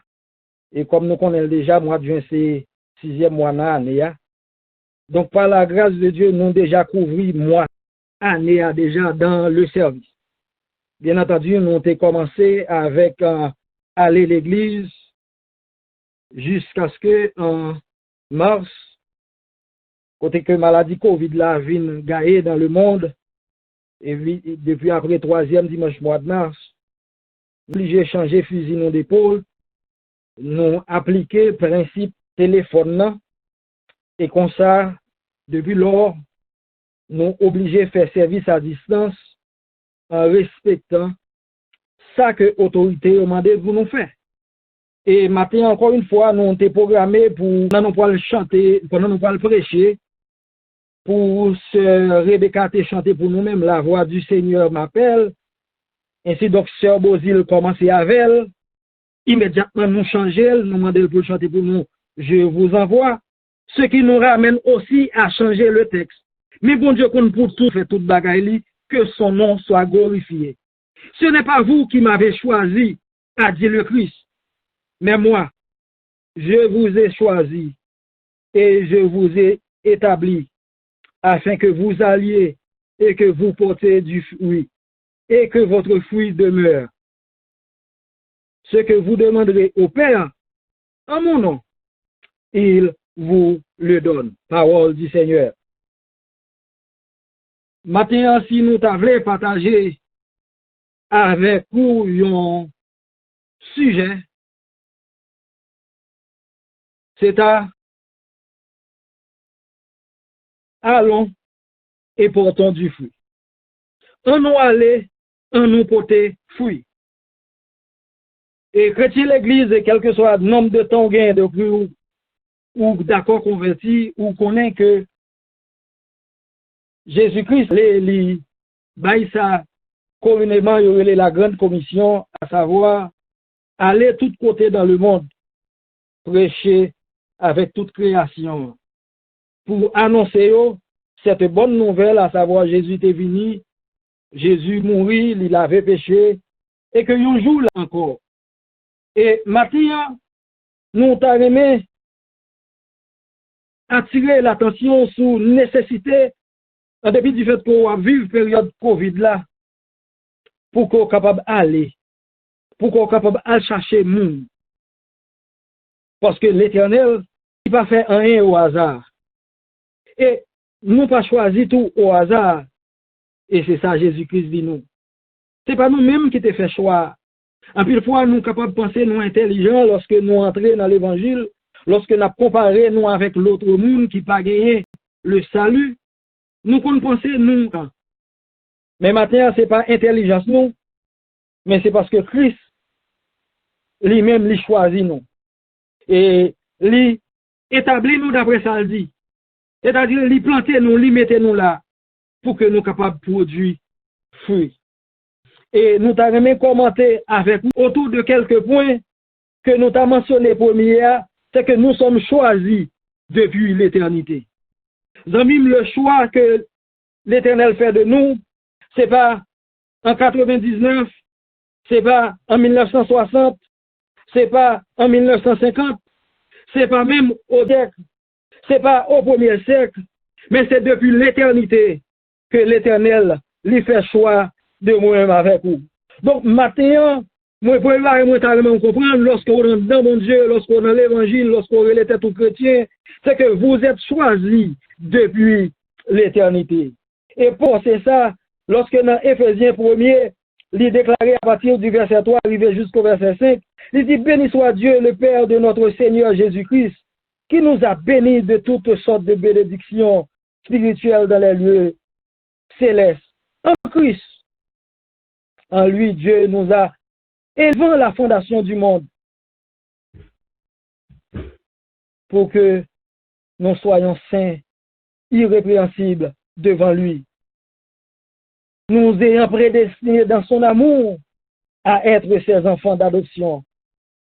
et comme nous connaissons déjà, mois de juin, c'est 6e mois de l'année. Donc, par la grâce de Dieu, nous avons déjà couvert mois année déjà dans le service. Bien entendu, nous avons commencé avec aller à l'église jusqu'à ce que en mars, côté que maladie Covid la vient gagner dans le monde, et depuis après 3e dimanche mois de mars, obligé de changer fusil non d'épaule, nous appliquer principe téléphone, et comme ça, depuis lors, nous obligés de faire service à distance en respectant ça que l'autorité a demandé pour nous faire. Et maintenant, encore une fois, nous avons programmé pour nous pas le chanter, pour nous pas le prêcher, pour se Rebecca chanter pour nous-mêmes, la voix du Seigneur m'appelle. Ainsi donc, Sœur Bozil commençait avec elle. Immédiatement, nous changeons, nous demandons pour chanter pour nous. Je vous envoie. Ce qui nous ramène aussi à changer le texte. Mais bon Dieu, qu'on pour tout fait toute bagaille, que son nom soit glorifié. Ce n'est pas vous qui m'avez choisi, a dit le Christ. Mais moi, je vous ai choisi et je vous ai établi afin que vous alliez et que vous portez du fruit et que votre fruit demeure. Ce que vous demanderez au Père en mon nom, il vous le donne. Parole du Seigneur. Maintenant, si nous t'avons partagé avec vous un sujet, c'est allons et portons du fruit. On nous aller, on nous porter fruit. Et chrétien l'église, quel que soit le nombre de temps gain de fruit ou d'accord converti, ou connaît que Jésus-Christ, les ça communément, il y aurait la grande commission, à savoir aller tout côté dans le monde, prêcher avec toute création, pour annoncer cette bonne nouvelle, à savoir Jésus est venu, Jésus mourit, il avait péché, et que un jour là encore. Et maintenant, nous t'avons attirer l'attention sur nécessité, en dépit du fait qu'on vive période Covid là, pour qu'on soit capable d'aller, pour qu'on soit capable d'aller chercher le monde. Parce que l'Éternel, il n'a pas fait rien au hasard. Et nous pas choisi tout au hasard. Et c'est ça Jésus-Christ dit nous. Ce n'est pas nous-mêmes qui te fait choix. En pile fois, nous sommes capables de penser nous intelligents lorsque nous entrons dans l'évangile, lorsque nous comparons nous avec l'autre monde qui n'a pas gagné le salut. Nous pouvons penser nous. Mais maintenant, ce n'est pas intelligence nous, mais c'est parce que Christ lui-même lui choisit nous. Et lui établit nous d'après ça, il dit. C'est-à-dire, lui planter nous, lui mettre nous là, pour que nous soyons capables de produire fruits. Et nous t'avons commenté avec vous autour de quelques points que nous t'avons mentionné première, c'est que nous sommes choisis depuis l'éternité. Zami, le choix que l'Éternel fait de nous, c'est pas en 99, c'est pas en 1960, c'est pas en 1950, c'est pas même au siècle, c'est pas au premier siècle, mais c'est depuis l'éternité que l'Éternel lui fait choix de moi-même avec vous. Donc, maintenant, moi, pour là, moi, t'arrives comprendre, lorsqu'on est dans mon Dieu, lorsqu'on est dans l'évangile, lorsqu'on est les tout chrétien, c'est que vous êtes choisis depuis l'éternité. Et pour c'est ça, lorsque dans Éphésiens 1er, il déclaré à partir du verset 3, arrivé jusqu'au verset 5, il dit, béni soit Dieu, le Père de notre Seigneur Jésus-Christ, qui nous a bénis de toutes sortes de bénédictions spirituelles dans les lieux célestes. En Christ, en lui, Dieu nous a élevés la fondation du monde pour que nous soyons saints, irrépréhensibles devant lui. Nous ayons prédestinés dans son amour à être ses enfants d'adoption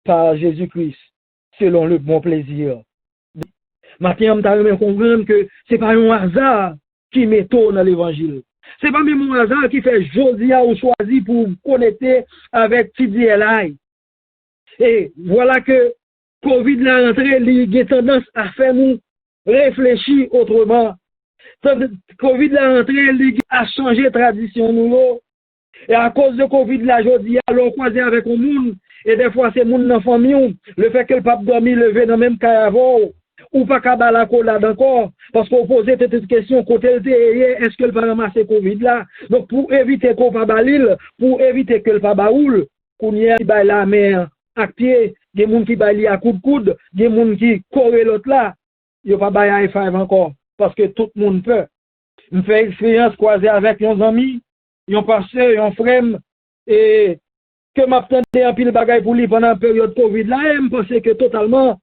par Jésus-Christ, selon le bon plaisir. Matin, on t'a comprendre que c'est pas un hasard qui met tôt dans l'évangile. C'est pas même un hasard qui fait Josia ou choisi pour connecter avec TDLI. Et voilà que Covid la rentrée, il a tendance à faire nous réfléchir autrement. Covid la rentrée, il a changé tradition nous. Et à cause de Covid la Josia, l'on croisé avec un monde. Et des fois, c'est monde dans la famille. Le fait que le pape dormi levé dans le même cas avant. Ou pas qu'à la collade encore, parce qu'on posait cette question, côté est-ce que le pas ramasser Covid là? Donc, pour éviter qu'on pas balil, pour éviter que le pas baoul, qu'on y ait la mer à pied, des gens qui baillent à coup de coude, des gens qui courent l'autre là, il n'y a pas bailler à F5 encore, parce que tout le monde peut. On fait expérience croisée avec nos amis, ils ont passé, ils ont frère, et que m'attendais un pile bagaille pour lui pendant la période Covid là, et je pensais que totalement,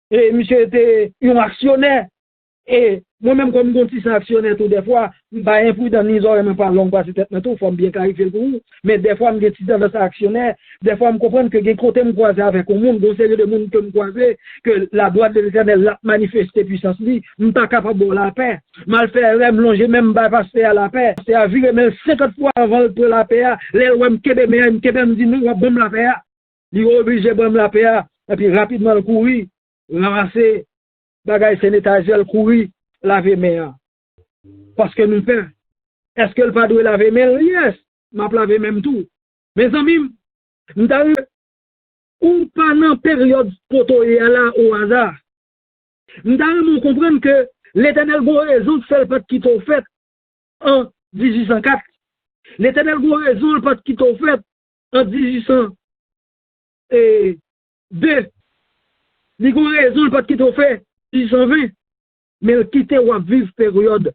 et monsieur était un actionnaire. Et moi-même, comme je suis actionnaire tout des fois, je ne suis pas imprudent ni je ne pas long passer tête, il faut bien clarifier pour vous. Mais des fois, je suis dans ce actionnaire. Des fois, je comprends que j'ai côté me croiser avec le monde, une série de monde que me croiser, que la droite de l'Éternel l'a manifesté puissance li, je ne suis pas capable de la paix. Mal faire, me longer, même pas passer à la paix. C'est à virer même 50 fois avant de la paix. Là, je me dit, nous, on va la paix. Il est obligé de la paix. Et puis, rapidement, le courir. Ramasser bagay sénétagel courir laver main parce que nous peur est-ce que le pas doit laver main yes m'a laver même tout mes amis nous t'arrive ou pas dans période potoyer là au hasard nous t'arrive comprendre que l'Éternel go raison fait le pas qui t'ont fait en 1804 l'Éternel go raison le pas qui t'ont fait en 1802 il y a raison pas quitter fait 620 mais il quitte ou vivre période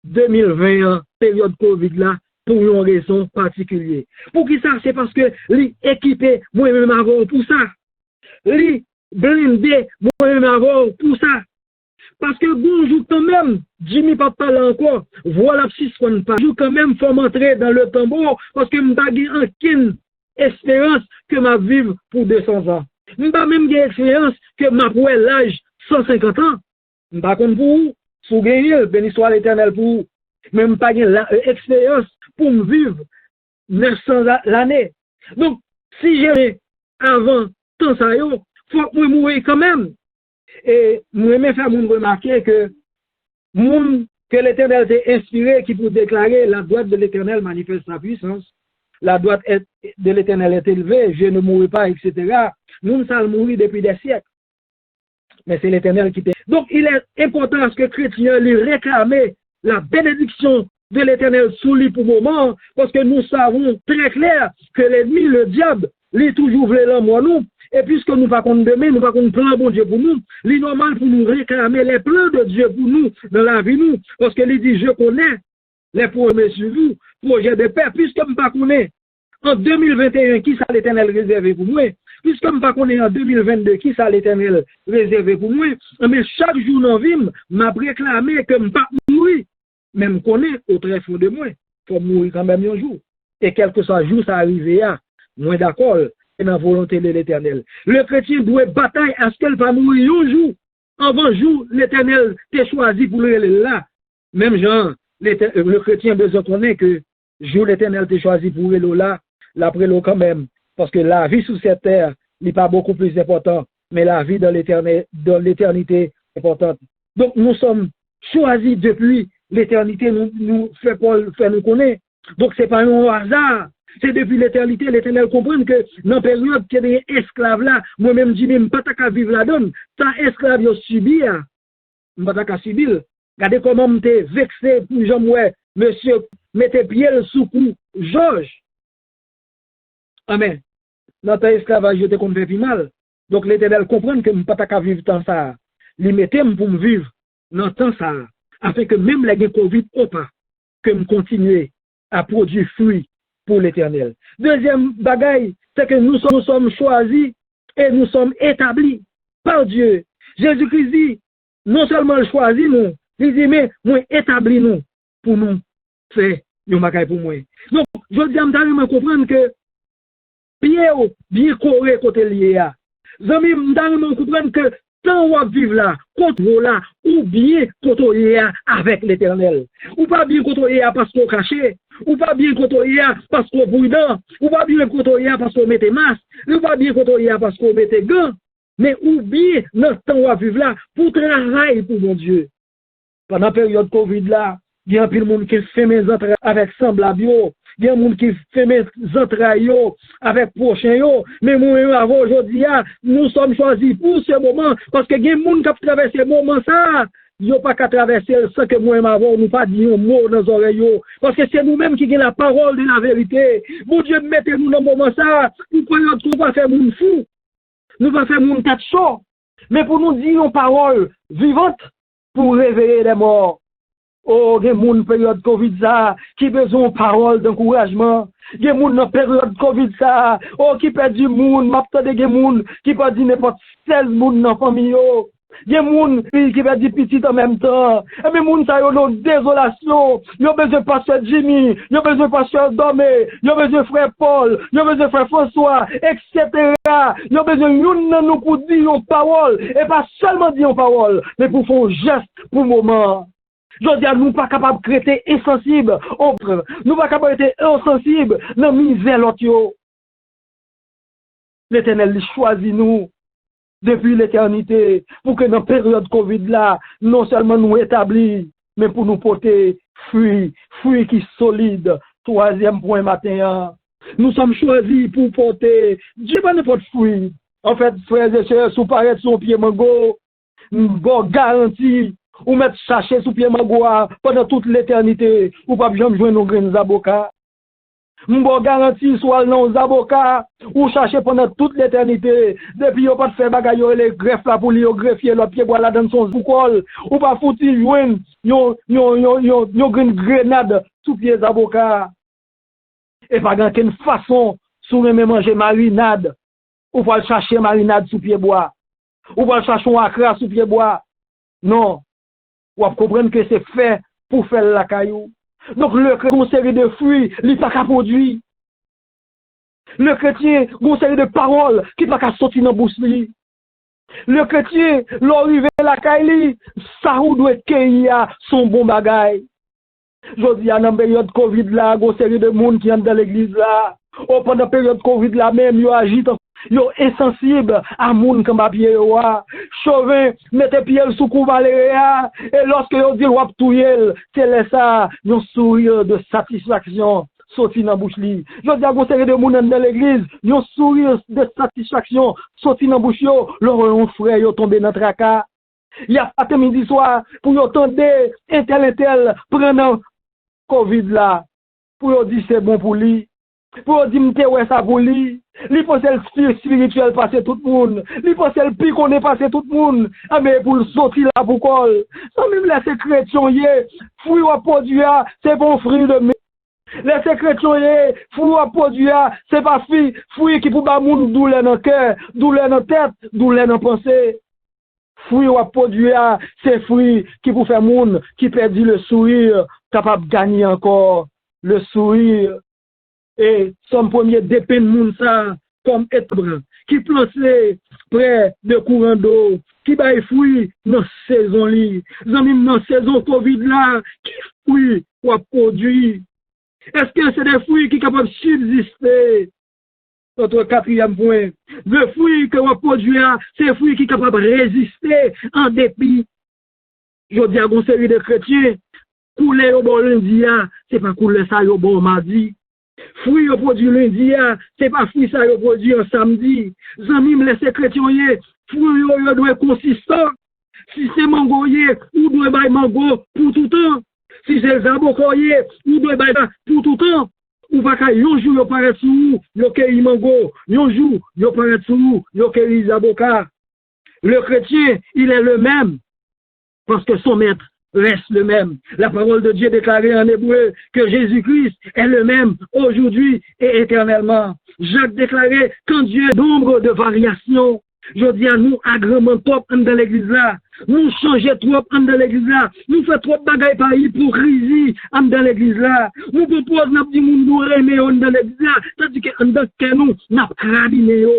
2020 période Covid là pour une raison particulière. Pour qui ça c'est parce que li équipé moi-même avant pour ça. Li blindé moi-même avant pour ça. Parce que bonjour quand même, Jimmy pas parler encore, voilà 6 pas. Jour quand même faut m'entrer dans le tambour parce que m'pa gen aucune espérance que m'a vivre pour 200 ans. M'pa même gen expérience que m'a pour l'âge 150 ans. M'pa comme pour vous, sous gagner béni soit l'Éternel pour vous. Même pas gen expérience pour me vivre 900 l'année. Donc si j'ai avant tant ça yo, faut que moi mourir quand même. Et moi même faire moun remarquer que moun que l'Éternel t'est inspiré qui pour déclarer la droite de l'Éternel manifeste sa puissance. La droite de l'Éternel est élevée, je ne mourrai pas, etc. Nous sommes mourir depuis des siècles. Mais c'est l'Éternel qui t'est. Donc il est important que les chrétiens lui réclament la bénédiction de l'Éternel sous lui pour le moment, parce que nous savons très clair que l'ennemi, le diable, lui toujours voulait l'homme en nous. Et puisque nous ne pas qu'on demain, nous ne pas qu'on plan bon Dieu pour nous, il est normal pour nous réclamer les plans de Dieu pour nous dans la vie nous, parce que il dit je connais les projets sur vous, projets de paix, puisque je ne pas connais en 2021 qui ça l'Éternel réservé pour moi, puisque je ne pas connais en 2022 qui ça l'Éternel réservé pour moi, mais chaque jour dans la vie, m'a réclamé que je ne pas mourir, même connais au très fond de moi, faut mourir quand même un jour. Et quel que soit le jour ça arrive à, moi d'accord. Dans la volonté de l'Éternel. Le chrétien doit batailler à ce qu'elle va mourir un jour. Avant jour, l'Éternel t'a choisi pour le là. Même genre, le chrétien besoin connaître que jour l'Éternel t'a choisi pour le là, l'après l'eau quand même. Parce que la vie sous cette terre n'est pas beaucoup plus importante, mais la vie dans l'éternité est importante. Donc nous sommes choisis depuis l'éternité, nous fait nous connaître. Donc c'est pas un hasard. C'est depuis l'éternité, l'Éternel comprend que dans la période qu'il y a des esclaves là, moi-même, je ne peux pas vivre là-dedans. Ça, esclave, yo subi, je ne peux pas subir. Regardez comment je suis vexé pour Jean-Moué, monsieur, mettez pied sous cou, Georges. Amen. Dans ta esclavage, je te connais plus mal. Donc l'Éternel comprend que je ne peux pas vivre dans ça. Il mettait pour me vivre dans temps ça, afin que même les Covid ou pas, que je continue à produire fruits pour l'Éternel. Deuxième bagaille, c'est que nous sommes choisis et nous sommes établis par Dieu. Jésus-Christ dit, non seulement le choisit nous, il dit, mais moi établis nous pour nous faire un bagaille pour moi. Donc, je dis à me comprendre que pied bien coré côté lié. Zami, me comprendre que temps où vivre là, contre là, ou bien côtoyer avec l'Éternel. Ou pas bien côtoyer parce qu'on caché, ou pas bien côtoyer parce qu'on prudent, ou pas bien côtoyer parce qu'on mette masque, ou pas bien côtoyer parce qu'on mette gants, mais ou bien notre temps où vivre là, pour travailler pour mon Dieu. Pendant la période Covid là, il y a un peu de monde qui fait mes entrailles avec semblable, il y a un monde qui fait mes entrailles avec prochain, mais moi, avant aujourd'hui, nous sommes choisis pour ce moment, parce que il y a un monde qui a traversé ce moment ça, il n'y a pas qu'à traverser sans que moi, avant, nous pas dire un mot dans les oreilles, parce que c'est nous-mêmes qui avons la parole de la vérité. Mon Dieu, mettez-nous dans ce moment ça, nous croyons qu'on va faire monde fou, nous va faire monde tête chaud, mais pour nous dire une parole vivante, pour réveiller les morts. Oh, il y a une période Covid ça, qui besoin de paroles d'encouragement. Il y a une période Covid ça, oh, qui perd du monde, m'attendez des gens qui perd n'importe quel monde dans la famille. Il y a des gens qui perd du petit en même temps. Et mais gens ça ont une désolation. Ils ont besoin de pasteur Jimmy, ils ont besoin de pasteur Domé, ils ont besoin de frère Paul, ils ont besoin de frère François, etc. Ils ont besoin de nous pour dire une parole. Et pas seulement dire une parole, mais pour faire un geste pour le moment. Je dis à nous pas capables de traiter insensible. Nous pas capables d'être insensibles dans la misère l'autre. L'Éternel choisit nous depuis l'éternité pour que dans la période Covid là, non seulement nous établir, mais pour nous porter fruits qui sont solides. Troisième point matin. Nous sommes choisis pour porter Dieu pas n'importe fruit. En fait, frères et sœurs, sous paraître son pied mango, bon garantie. Ou mettre sachet sous pied magoua pendant toute l'éternité, ou pas jamais jouer nos graines avocats. M'bo garantie soit non avocats, ou chercher pendant toute l'éternité, depuis yon pas de faire bagay yon les greffes là pour li yon greffier l'autre pied voilà dans son boucol, ou pas fouti jouen yon grenade sous pied avocats. Et pas dans quelle façon sous même manger marinade, ou pas chercher marinade sous pied bois, ou pas chercher un accra sous pied bois. Non. Ou à comprendre que c'est fait pour faire la caillou. Donc le chrétien, une série de fruits, il n'est pas qu'à produire. Le chrétien, une série de paroles qui n'est pas qu'à sortir dans la bouche. Le chrétien, l'arrivée la caillou, ça ou doit être son bon bagay. Je dis à la période Covid là, une série de monde qui entrent dans l'église là. Ou pendant la période Covid là même, ils agitent. Yo insensible à moun comme papier yo chauvin mettez pied sous couvaler et lorsque yo dit wap touyel c'est là ça yon sourire de satisfaction sorti dans bouche li je dis à une série de moun dans l'église yon sourire de satisfaction sorti dans bouche yo leur un frère yo tombé dans tracas il y a pas midi soir pour yo tendre intel prendre Covid là pour yo dire c'est bon pour lui pour dire m'te ouais ça pour lui. Li pense le spirituel passer tout le monde. Li pense le pi qu'on est passé tout le monde. Ah mais pour le sortir là pour col. Sans même les chrétiens yé, fruit ou produit c'est bon fruit de les chrétiens fruit ou produit c'est pas fruit qui pour ba moun douleur dans cœur, douleur dans tête, douleur dans pensée. Fruit ou produit c'est fruit qui pour faire moun qui perdit le sourire, capable de gagner encore le sourire. Et son premier dépend moun ça comme être qui planté près de courant d'eau qui bail fruit dans saison li zanmi dans saison Covid là qui fruit ou produit est-ce que c'est des fruits qui capable subsister notre quatrième point le fruit que on produit c'est fruit qui capable résister en dépit je dis à une série de chrétiens couler au bon lundi c'est pas couler ça au bon mardi. Fruit au produit lundi, c'est pas fruit ça au produit un samedi. Zami me laisse chrétien, fruit yo doit consistant. Si c'est mango ou doit bay mango pour tout temps. Si c'est zabokoye, ou doit bay pour tout temps. Ou pas ka yon jour yo paraît sou, yo cueilli mango, yon jour yo paraît sou, yo cueilli zaboka. Le chrétien, il est le même parce que son maître reste le même. La parole de Dieu déclarée en hébreu que Jésus-Christ est le même aujourd'hui et éternellement. Jacques déclarait quand Dieu a nombre de variations. Je dis à nous agrément trop dans l'église là. Nous changer trop dans l'église là. Nous fait trop bagaille par hypocrisie dans l'église là. Nous proposons n'a dit moun nous aimer dans l'église là. C'est-à-dire que dans nous n'a crabiné yo.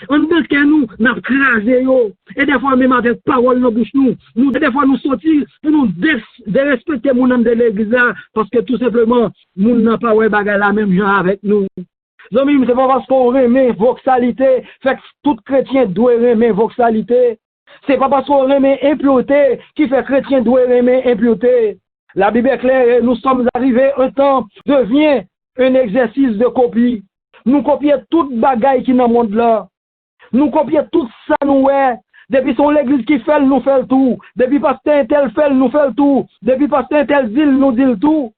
On dit que nous n'a crasé yo. Et des fois même avec parole dans bouche nous des fois nous sortir pour nous dérespecter mon âme de l'église là parce que tout simplement nous n'a pas ouais bagarre la même genre avec nous. Amis, c'est pas parce qu'on remet voxalité, fait que tout chrétien doit remettre voxalité. C'est pas parce qu'on remet impureté qui fait chrétien doit remettre impureté. La Bible est claire, nous sommes arrivés, un temps devient un exercice de copie. Nous copions toute bagaille qui dans le monde là. Nous copions tout ça, nous, depuis son l'église qui fait, nous fait tout. Depuis pasteur tel fait, nous fait tout. Depuis pasteur tel dit, nous dit tout.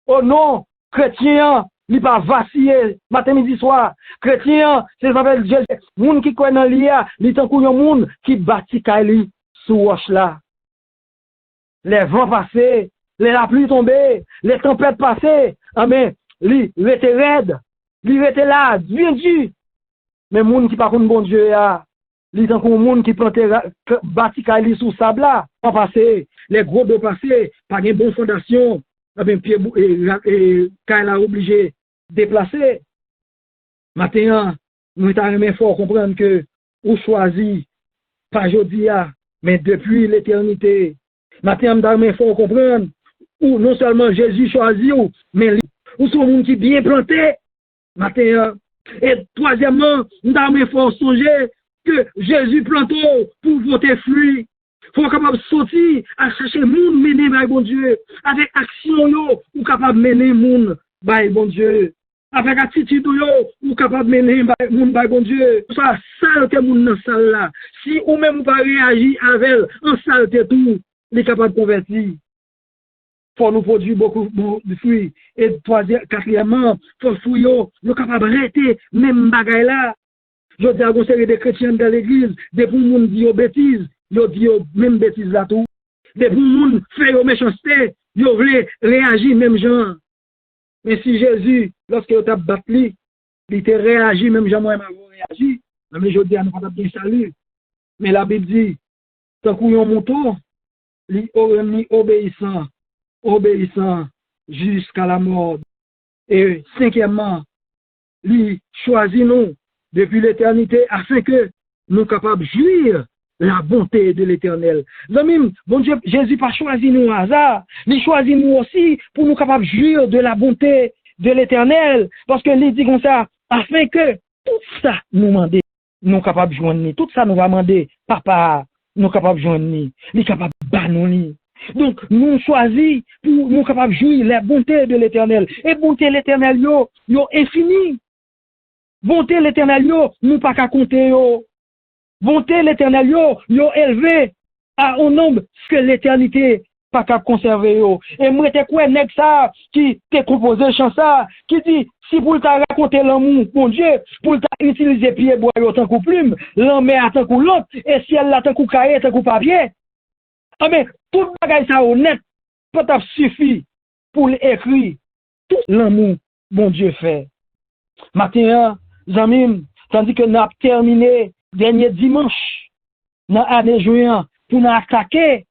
Oh non, chrétien, il pas vaciller matin, midi, soir. Chrétien, c'est ça fait Jésus. Moun qui connaît dans l'IA, il est un moun qui bâtit Kaili sous roche là. Les vents passés, la pluie tombée, les tempêtes passées, ah mais, il était raide, il était là, bien dit. Mais moun qui pas contre bon Dieu là, il tant qu'on moun qui plantait bâti Kaili sous sable là, pas passé, les gros de passé, pas une bonne fondation, ben pied et Kaila obligé déplacer. Maintenant, nous t'arrêtons fort comprendre que ou choisi pas aujourd'hui mais depuis l'éternité. Maintenant, nous t'arrêtons fort comprendre ou non seulement Jésus choisit mais ou sont moun qui bien planté. Maintenant, et troisièmement, nous t'arrêtons fort songer que Jésus plante pour voter fruit. Faut capable sortir à chercher moun mener by bon Dieu avec action yo ou capable mener moun by bon Dieu avec attitude yo ou capable mener moun by bon Dieu ça saleté moun dans salle là si ou même pas réagir avec en saleté tout il est capable de convertir. Faut nous produire beaucoup de fruits et quatrièmement faut fruit yo capable arrêter même bagay là. Je dis à une série de chrétiens dans l'église des pour moun dit bêtises. Yo dit même bêtise là tout. Des pour moun fait yo méchanceté, yo voulait réagir même genre. Mais si Jésus, lorsque yo t'a battu, il t'a réagi même genre moi réagi. Mais je dis à nous pas bien salut. Mais la Bible dit tant qu'on yon mouton, li obéissant jusqu'à la mort. Et cinquièmement, li choisit nous depuis l'éternité afin que nous capables de jouir la bonté de l'Éternel. Amis, bon Dieu, Jésus pas choisi nous au hasard, il choisit nous aussi pour nous capables de jouir de la bonté de l'Éternel, parce que il dit comme ça, afin que tout ça nous demander, nous capables de joindre, tout ça nous va demander, papa, nous capables de joindre, il est capable de banner. Donc, nous choisis pour nous capables de jouir la bonté de l'Éternel. Et bonté de l'Éternel, yo infini. Bonté de l'Éternel, nous pas qu'à compter, yo. Bonté l'Éternel yo élevé à un nombre que l'éternité pas capable conserver yo. Et moi te quoi nèg ça qui te composé chant ça qui dit si pour t'a raconter l'amour mon Dieu pour t'a utiliser pied bois yo tant que plume l'homme à tant que l'autre et ciel là tant que cahier tant que papier. Ah mais tout bagay ça honnête peut t'a suffi pour écrire tout l'amour mon Dieu fait. Matin amis tandis que n'a terminé dernier dimanche, dans l'année juin, pour nous attaquer,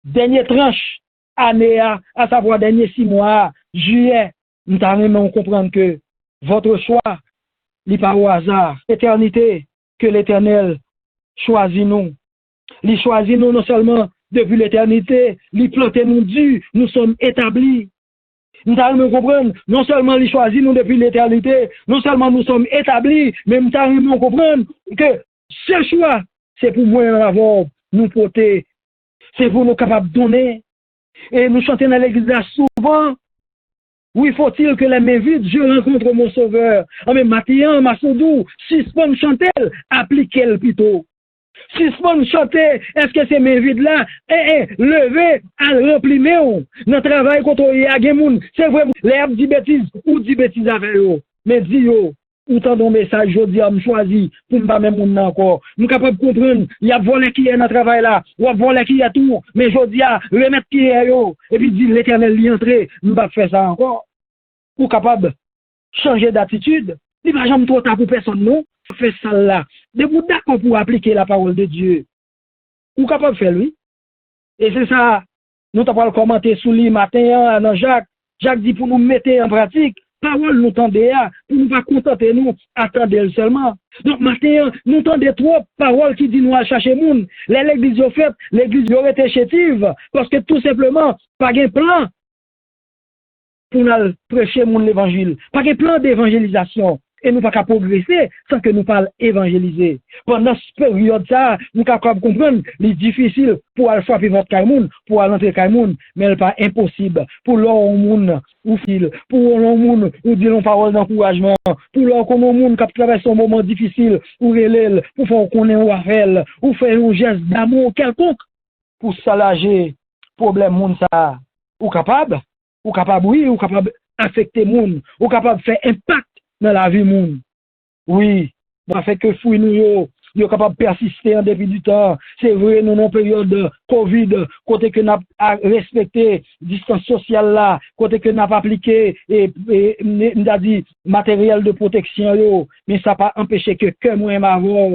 dernière tranche, année à savoir dernier 6 mois, juillet, nous allons comprendre que votre choix n'est pas au hasard. L'éternité que l'Éternel choisit nous. Il choisit nous non seulement depuis l'éternité, il plante nous Dieu, nous sommes établis. Nous allons comprendre, non seulement il choisit nous depuis l'éternité, non seulement nous sommes établis, mais nous allons comprendre que ce choix, c'est pour moi avoir nous porter, c'est pour nous capables de donner. Et nous chantons dans l'église là souvent, oui, faut-il que les mains vides, je rencontre mon sauveur. Ah, mais Mathieu, Massoudou, si ce qu'on chante, appliquez-le plutôt. Si ce qu'on chante, est-ce que c'est mes vides là? Levez, à remplir, notre travail contre Yagemoun, c'est vrai, l'herbe dit bêtise, ou dit bêtise avec eux. Mais dis yo, ou tant de message, je dis, me choisi, pour ne pas même moun encore. Nous capables de comprendre, il y a volé qui est dans le travail là, ou a volé qui est tout, mais je dis, remettre qui est yo, et puis dit l'Éternel l'y entrer, nous pas faire ça encore. Ou capable de changer d'attitude, il va jamais trop tard pour personne, non? Fait ça là. De vous d'accord pour appliquer la parole de Dieu. Ou capable de faire lui. Et c'est ça, nous t'avons commenté sous le matin dans Jacques. Jacques dit pour nous mettre en pratique parole nous tendez pour nous pas contenter nous, attendez seulement. Donc, matin, nous tendez trop paroles qui disent nous à chercher moun. L'église yo fait, l'église aurait été chétive, parce que tout simplement, pas de plan pour nous prêcher mon l'évangile. Pas de plan d'évangélisation. Et nous pas qu'à progresser sans que nous parlions évangéliser. Pendant cette période, ça, nous capables de comprendre, c'est difficile pour aller frapper votre caïmoun, pour aller entrer caïmoun, mais ce n'est pas impossible. Pour l'homme moun, ou fil, pour l'homme moun, ou dire une parole d'encouragement, pour l'homme moun qui traverse un moment difficile, ou relève, pour faire qu'on ait un appel, ou faire un geste d'amour quelconque, pour soulager problème moun ça, ou capable, oui, ou capable affecter moun, ou capable de faire impact dans la vie moun. Oui, ça fait que fouille nous yo capable de persister en dépit du temps. C'est vrai, nous, en période de Covid, côté que nous avons respecté distance sociale là, côté que nous avons appliqué et nous avons dit matériel de protection yo, mais ça n'a pas empêché que moi m'avoir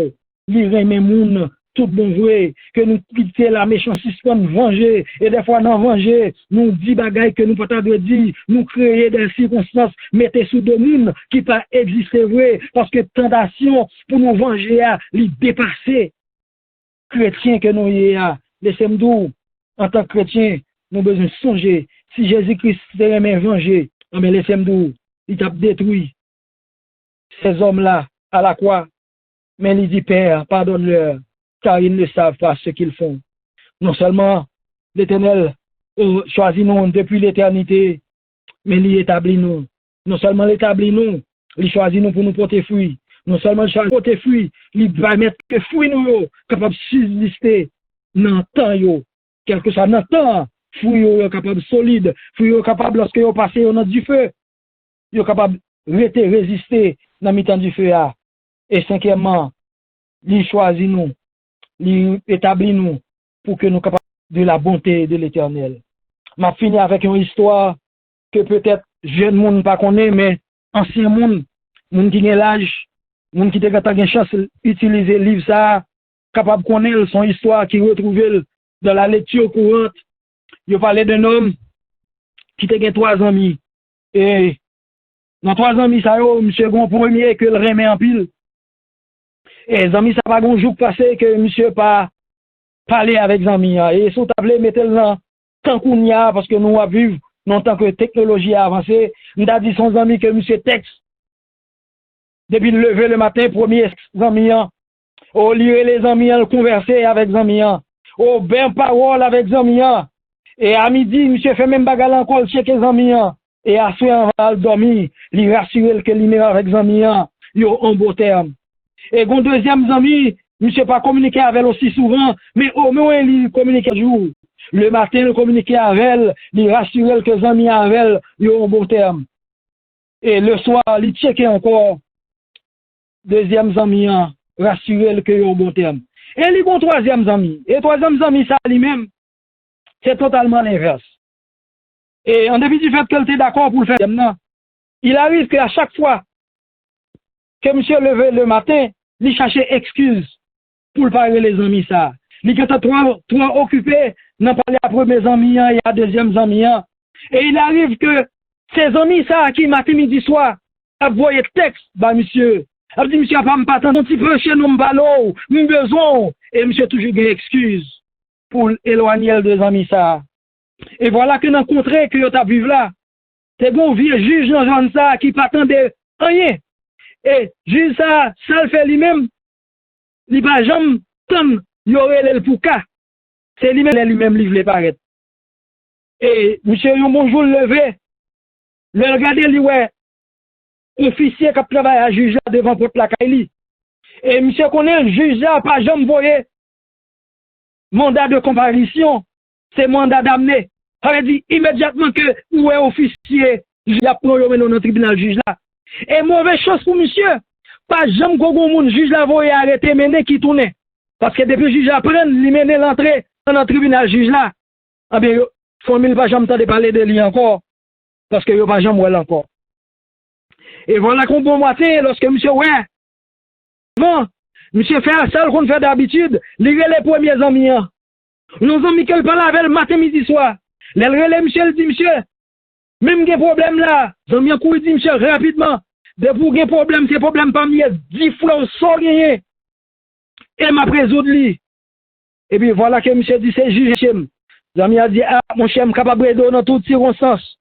lire mes moun tout bon vrai, que nous quitter la méchanceté pour nous venger, et des fois nous venger, nous dit bagaille que nous pas de dire, nous créer des circonstances, mettez sous de monde qui pas exister vrai, parce que tentation pour nous venger à les dépasser. Chrétiens que nous y a, laissez-moi en tant que chrétien, nous avons besoin de songer, si Jésus-Christ serait même venger, mais laissez-moi il t'a détruit ces hommes-là à la croix, mais il dit Père, pardonne-leur, car ils ne savent pas ce qu'ils font. Non seulement l'Éternel choisit nous depuis l'éternité, mais il établit nous. Non seulement l'établit nous, il choisit nous pour nous porter fruit. Non seulement il choisit porter fruit, il va mettre que fruit nous, capable de subsister dans le temps, quel que soit dans le temps, fruit capable solide, fruit capable lorsque vous passez dans du feu, vous capable de résister dans le temps du feu. Et cinquièmement, il choisit nous. Il établit nous pour que nous capables de la bonté de l'Éternel. M'a fini avec une histoire que peut-être jeune monde pas connaît, mais ancien monde qui a l'âge, monde qui a une chance d'utiliser le livre ça, capable de connaître son histoire qui retrouve dans la lecture courante. Il parlait d'un homme qui a 3 amis. Et dans 3 amis, ça y est, monsieur Gon premier que le remet en pile. Et les amis, ça va un jour passé que monsieur pas parler avec les amis. Et si vous voulez mettre dans tant qu'on y a, parce que nous vivons dans tant que technologie a avancé, nous avons dit son ami que monsieur texte. Depuis le lever le matin, premier amis, au lieu les amis, converser avec les amis, au ben parole avec les amis. Et à midi, monsieur fait même bagarre encore chez les amis. Et à soir, on va dormir, lui rassurer que l'il avec les amis, il y a un beau terme. Et mon deuxième ami, monsieur pas communiquer avec elle aussi souvent, mais au moins il communique un jour. Le matin, il communique avec elle, il rassure que les amis avec elle, il y a un bon terme. Et le soir, il check encore. Deuxième ami, rassure que il y a un bon terme. Et il y a un troisième ami. Et troisième ami, ça lui-même, c'est totalement l'inverse. Et en dépit du fait qu'elle était d'accord pour le faire, il arrive qu'à chaque fois que monsieur levé le matin, il cherchait excuse pour parler les amis ça. Il était trop occupé, n'en parler à premier ami et à deuxième ami. Et il arrive que ces amis ça qui matin midi soir a voyé texte bah monsieur. A dit monsieur pas me attendre un petit peu chez nous m'balo, m'm besoin et monsieur toujours une excuse pour éloigner les amis ça. Et voilà que nous rencontré que tu as vu là. C'est bon vieux juge dans genre ça qui pas attendait rien. Et juste ça le fait lui-même, il va jamais tant y aurait le pouka. C'est lui-même livre les paraître. Et monsieur un bonjour levé, le regarder lui ouais, officier qui travaille à juge devant porte la Kaili. Et monsieur connaît le juge là pas jamais voyé mandat de comparution, c'est mandat d'amener. Ça veut dire immédiatement que où est officier, il a pronommé dans le tribunal juge là. Et mauvaise chose pour monsieur. Pas jamais gogo moun juge la voye arrêter mener qui tourne. Parce que depuis juge apprenne, li mener l'entrée dans le tribunal juge là. Ah bien, formule pas jamais de parler de lui encore. Parce que yo pas jamais ouais encore. Et voilà qu'on bon matin, lorsque monsieur ouais. Bon, monsieur fait un seul qu'on fait d'habitude, li les premiers amis. Nos amis qu'elle parle avec le matin midi soir. Les relais monsieur dit monsieur Même des problèmes là, j'en ai couru dit, monsieur, rapidement. De pour des problèmes, ces problèmes parmi 10 fois sans gagner. Et m'a résoudre lui. Et puis voilà que monsieur dit, c'est juge chem. J'en a dit, ah, mon cher, capable de donner dans toutes circonstances.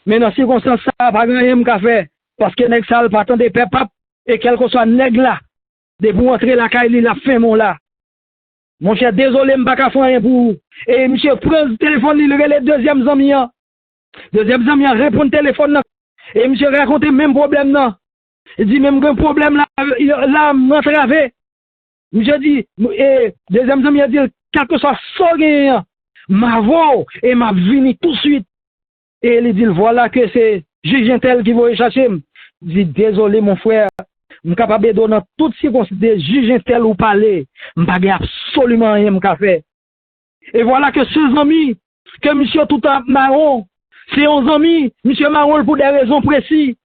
Mais dans circonstances, ça, pas grand qu'a fait. Parce que nèg ça pas attendre peuple et quel que soit nèg là, de pour entrer la caille, la fin mon là. Mon cher, désolé, m'pas ka faire rien pour. Et monsieur prend le téléphone, il le deuxième ami. Deuxième ami répond le téléphone. Et monsieur raconte même problème là. Il dit même un problème là m'entravé. Monsieur dit, et deuxième ami a dit, quel que soit ça, ma voix et ma vini tout de suite. Et il dit, voilà que c'est juge tel qui va chercher. Il dit, désolé mon frère, je suis capable de donner toutes circonstances de juge tel ou parler. Je ne peux absolument rien faire. Et voilà que ce ami, que monsieur tout à marron, c'est un ami, monsieur marron pour des raisons précises.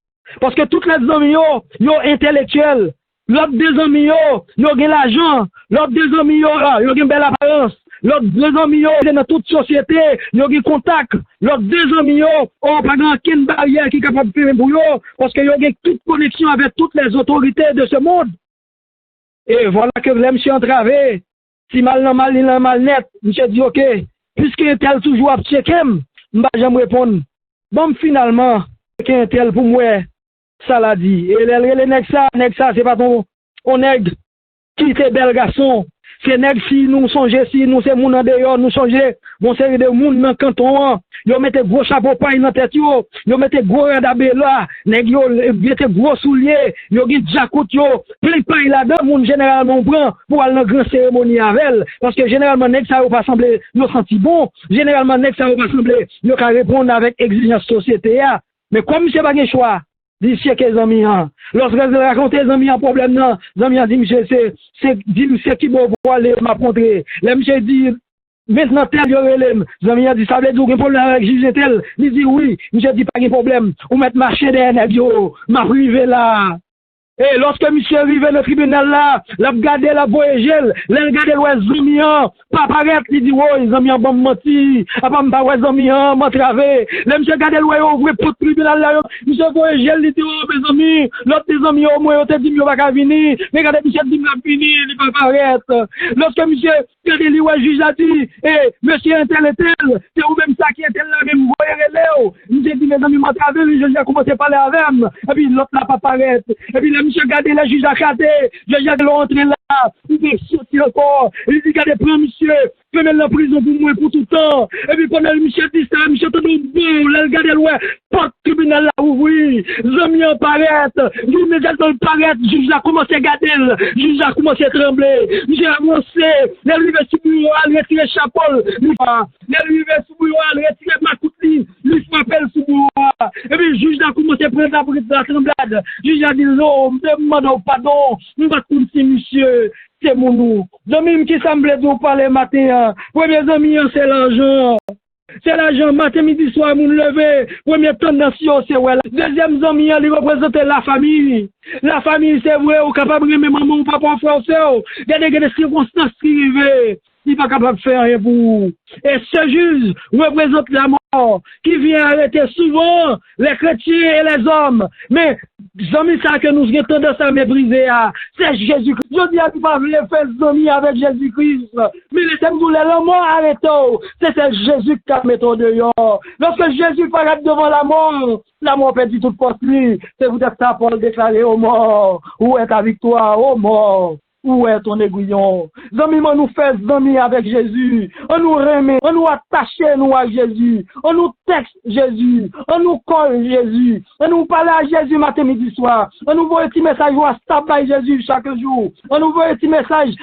Parce que toutes les amis, sont intellectuels. L'autre des amis, ont l'argent. L'autre des amis, ont une belle apparence. L'autre deux amis, dans toute société, ils ont des contacts. L'autre deux amis, ont pas aucune barrière qui est capable de faire pour eux, parce qu'ils ont toute connexion avec toutes les autorités de ce monde. Et voilà que le monsieur entravé. Si mal net, monsieur dit, ok, puisque tel toujours à checker, je vais répondre. Bon, finalement, qu'un tel pour moi, ça l'a dit. Et les nèg ça, c'est pas ton, on nèg, qui était bel garçon. C'est nèg si nous songeons, si nous c'est moun en dehors, nous songeons, bon série de moun dans canton, yo mette gros chapeau paille dans tête yo mette gros radabé là, nèg yo mette gros souliers, yo gi jacout yo, plein paille là-dedans, moun généralement prend pour aller dans grand cérémonie avec, parce que généralement nèg ça pas semblé yo senti bon, généralement nèg ça pas semblé yo ka répondre avec exigence société ya, mais comme c'est pas un choix. D'ici quelques amis, lorsque je raconte les amis en problème, non, les amis ont dit, monsieur, c'est qui va aller m'affronter. Le monsieur dit, maintenant, tel, il y aurait les amis ont dit, ça veut dire qu'il y a un problème avec juge tel. Il dit, oui, monsieur dit, pas de problème. Ou mettre marché derrière, m'a privé là. Et lorsque monsieur arrive dans le tribunal là, l'a regardé la voyagelle, l'a regardé les amis, pas paraître, il dit, oh, les amis ont menti, pas les amis m'entravé. Le monsieur regardé le ouvre pour le tribunal là, monsieur voyagelle, il dit, oh, mes amis, l'autre des amis au moins, il dit, il va pas venir, mais regardez, monsieur dit, il va venir, il va paraître. Lorsque monsieur, regardez le juge a dit, eh, monsieur un tel et tel, c'est ou même ça qui est tel là, même voyez Léo. Monsieur dit, mes amis m'entravé, le juge a commencé à parler avec moi, et puis l'autre là pas paraître. Et puis monsieur regardez le juge à cadé, le juge a l'entrée là, il veut sortir encore, il dit, regardez, prends monsieur, fais-le la prison pour moi pour tout le temps. Et puis pendant le monsieur dit ça, monsieur te dit, bon, là, regardez le porte tribunal là, oui, zami en paraître, immédiatement le paraître, le juge a commencé à garder, le juge a commencé à trembler, monsieur a avancé, l'arrivé sous bureau, il retire chapeau, l'arrivé sous bureau, il retire ma coutine, il frappe sous bureau, et puis le juge a commencé à prendre la prise de la tremblade, le juge a dit, non, demande pardon, nous va continuer, monsieur, c'est mon nous. Amis qui semblait nous parler matin, premiers amis, c'est l'argent. C'est l'argent, matin, midi, soir, moun lever. Première tendance, c'est ouais. Deuxième ami, il représente la famille. La famille, c'est vrai, ou capable de même maman ou papa, frère, sœur. Il y a des circonstances qui arrivent. Il n'est pas capable de faire rien pour vous. Et ce juge représente la mort qui vient arrêter souvent les chrétiens et les hommes. Mais, amis, ça que nous avons tendance à mépriser, c'est Jésus-Christ. Je dis à ne pas faire amis avec Jésus-Christ. Mais les thèmes de la mort arrêtez. C'est Jésus qui a mis au dehors. Lorsque Jésus paraît devant la mort perdit toute force. C'est vous êtes ça pour le déclarer aux morts. Où est ta victoire, aux morts? Où est ton aiguillon? Zami, on nous fait zami avec Jésus. On nous remet, on nous attache nous à Jésus. On nous texte Jésus. On nous colle Jésus. On nous parle à Jésus matin, midi, soir. On nous voit un petit message WhatsApp by Jésus chaque jour. On nous voit un petit message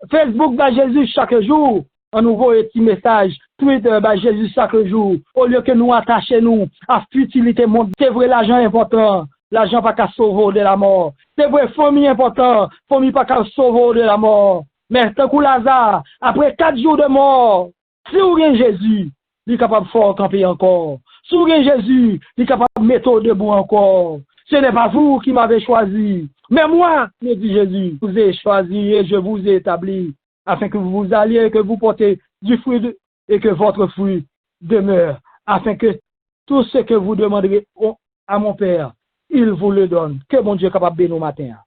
Facebook by Jésus chaque jour. On nous voit un petit message Twitter by Jésus chaque jour. Au lieu que nous attacher nous à futilité monde. C'est vrai, l'argent est important. L'argent pas qu'à sauver de la mort. C'est vrai, famille important, famille pas qu'à sauver de la mort. Mais tant que Lazare, après 4 jours de mort, si vous avez Jésus, il est capable de faire camper encore. Si vous avez Jésus, il est capable de mettre debout encore. Ce n'est pas vous qui m'avez choisi, mais moi, me dit Jésus, je vous ai choisi et je vous ai établi, afin que vous alliez, que vous portez du fruit et que votre fruit demeure, afin que Tout ce que vous demanderez à mon Père, il vous le donne. Que mon Dieu est capable de bénir matin.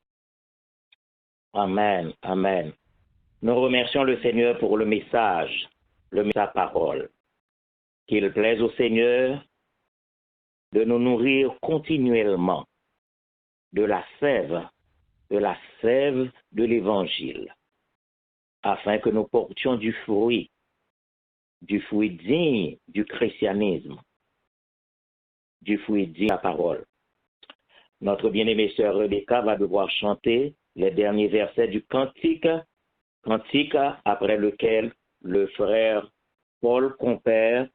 Amen, amen. Nous remercions le Seigneur pour le message, sa parole. Qu'il plaise au Seigneur de nous nourrir continuellement de la sève de l'Évangile, afin que nous portions du fruit digne du christianisme, du fruit digne de la parole. Notre bien-aimée sœur Rebecca va devoir chanter les derniers versets du cantique après lequel le frère Paul Compère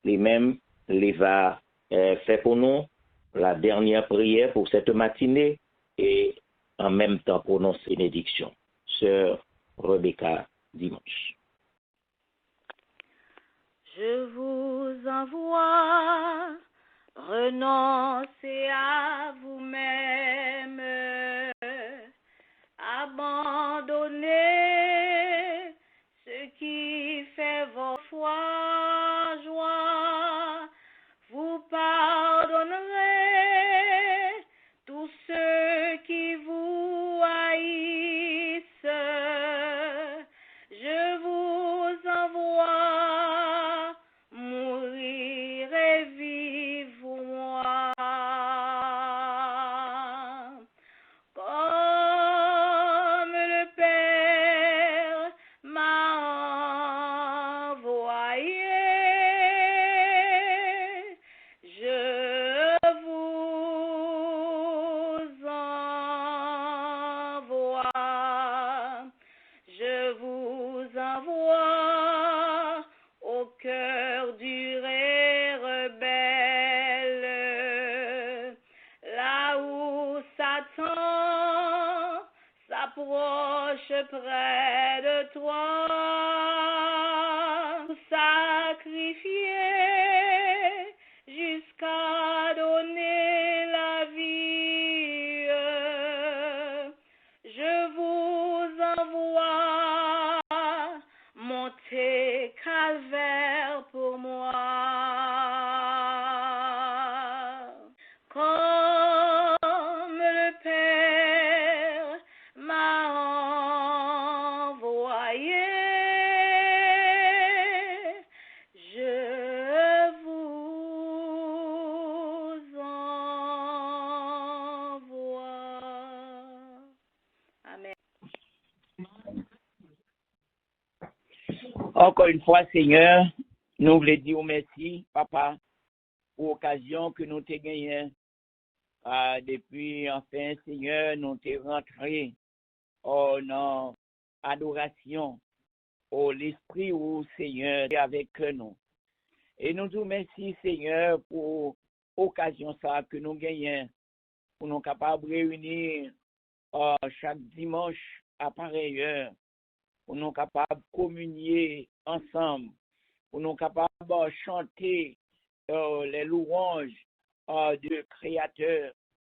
lui-même les va faire pour nous la dernière prière pour cette matinée et en même temps prononcer bénédiction. Sœur Rebecca Dimanche. Je vous envoie, renoncez à vous-même, abandonnez ce qui fait vos foi, joie, vous pardonnerez tous ceux qui vous haïssent. Je vous envoie mourir et vivre pour moi. Comme le Père m'a envoyé, je vous envoie au cœur dur et rebelle, là où Satan s'approche près de toi, sacrifier jusqu'à donner la vie. Je vous envoie monter calvaire pour moi. Comme le Père m'a envoyé, je vous envoie. Amen. Encore une fois, Seigneur, nous voulons dire merci, Papa, pour l'occasion que nous t'ai gagné. Depuis, enfin, Seigneur, nous t'es rentré en adoration. L'Esprit, Seigneur, est avec nous. Et nous te remercions, Seigneur, pour l'occasion ça que nous gagnons, pour nous capables de réunir chaque dimanche à pareille heure, pour nous capables de communier ensemble, pour nous capables de chanter les louanges du Créateur,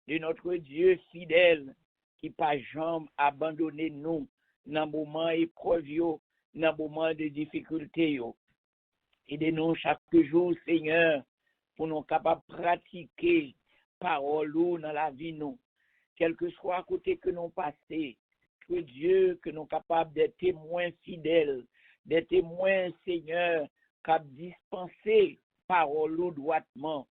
de notre Dieu fidèle, qui pas jamais abandonné nous dans moment épreuve, dans moment de difficulté. Aidez-nous chaque jour, Seigneur, pour nous capables de pratiquer parole dans la vie, nous, quel que soit à côté que nous passons. Que Dieu, que nous sommes capables d'être témoins fidèles, des témoins, Seigneur, capables de dispenser parole droitement.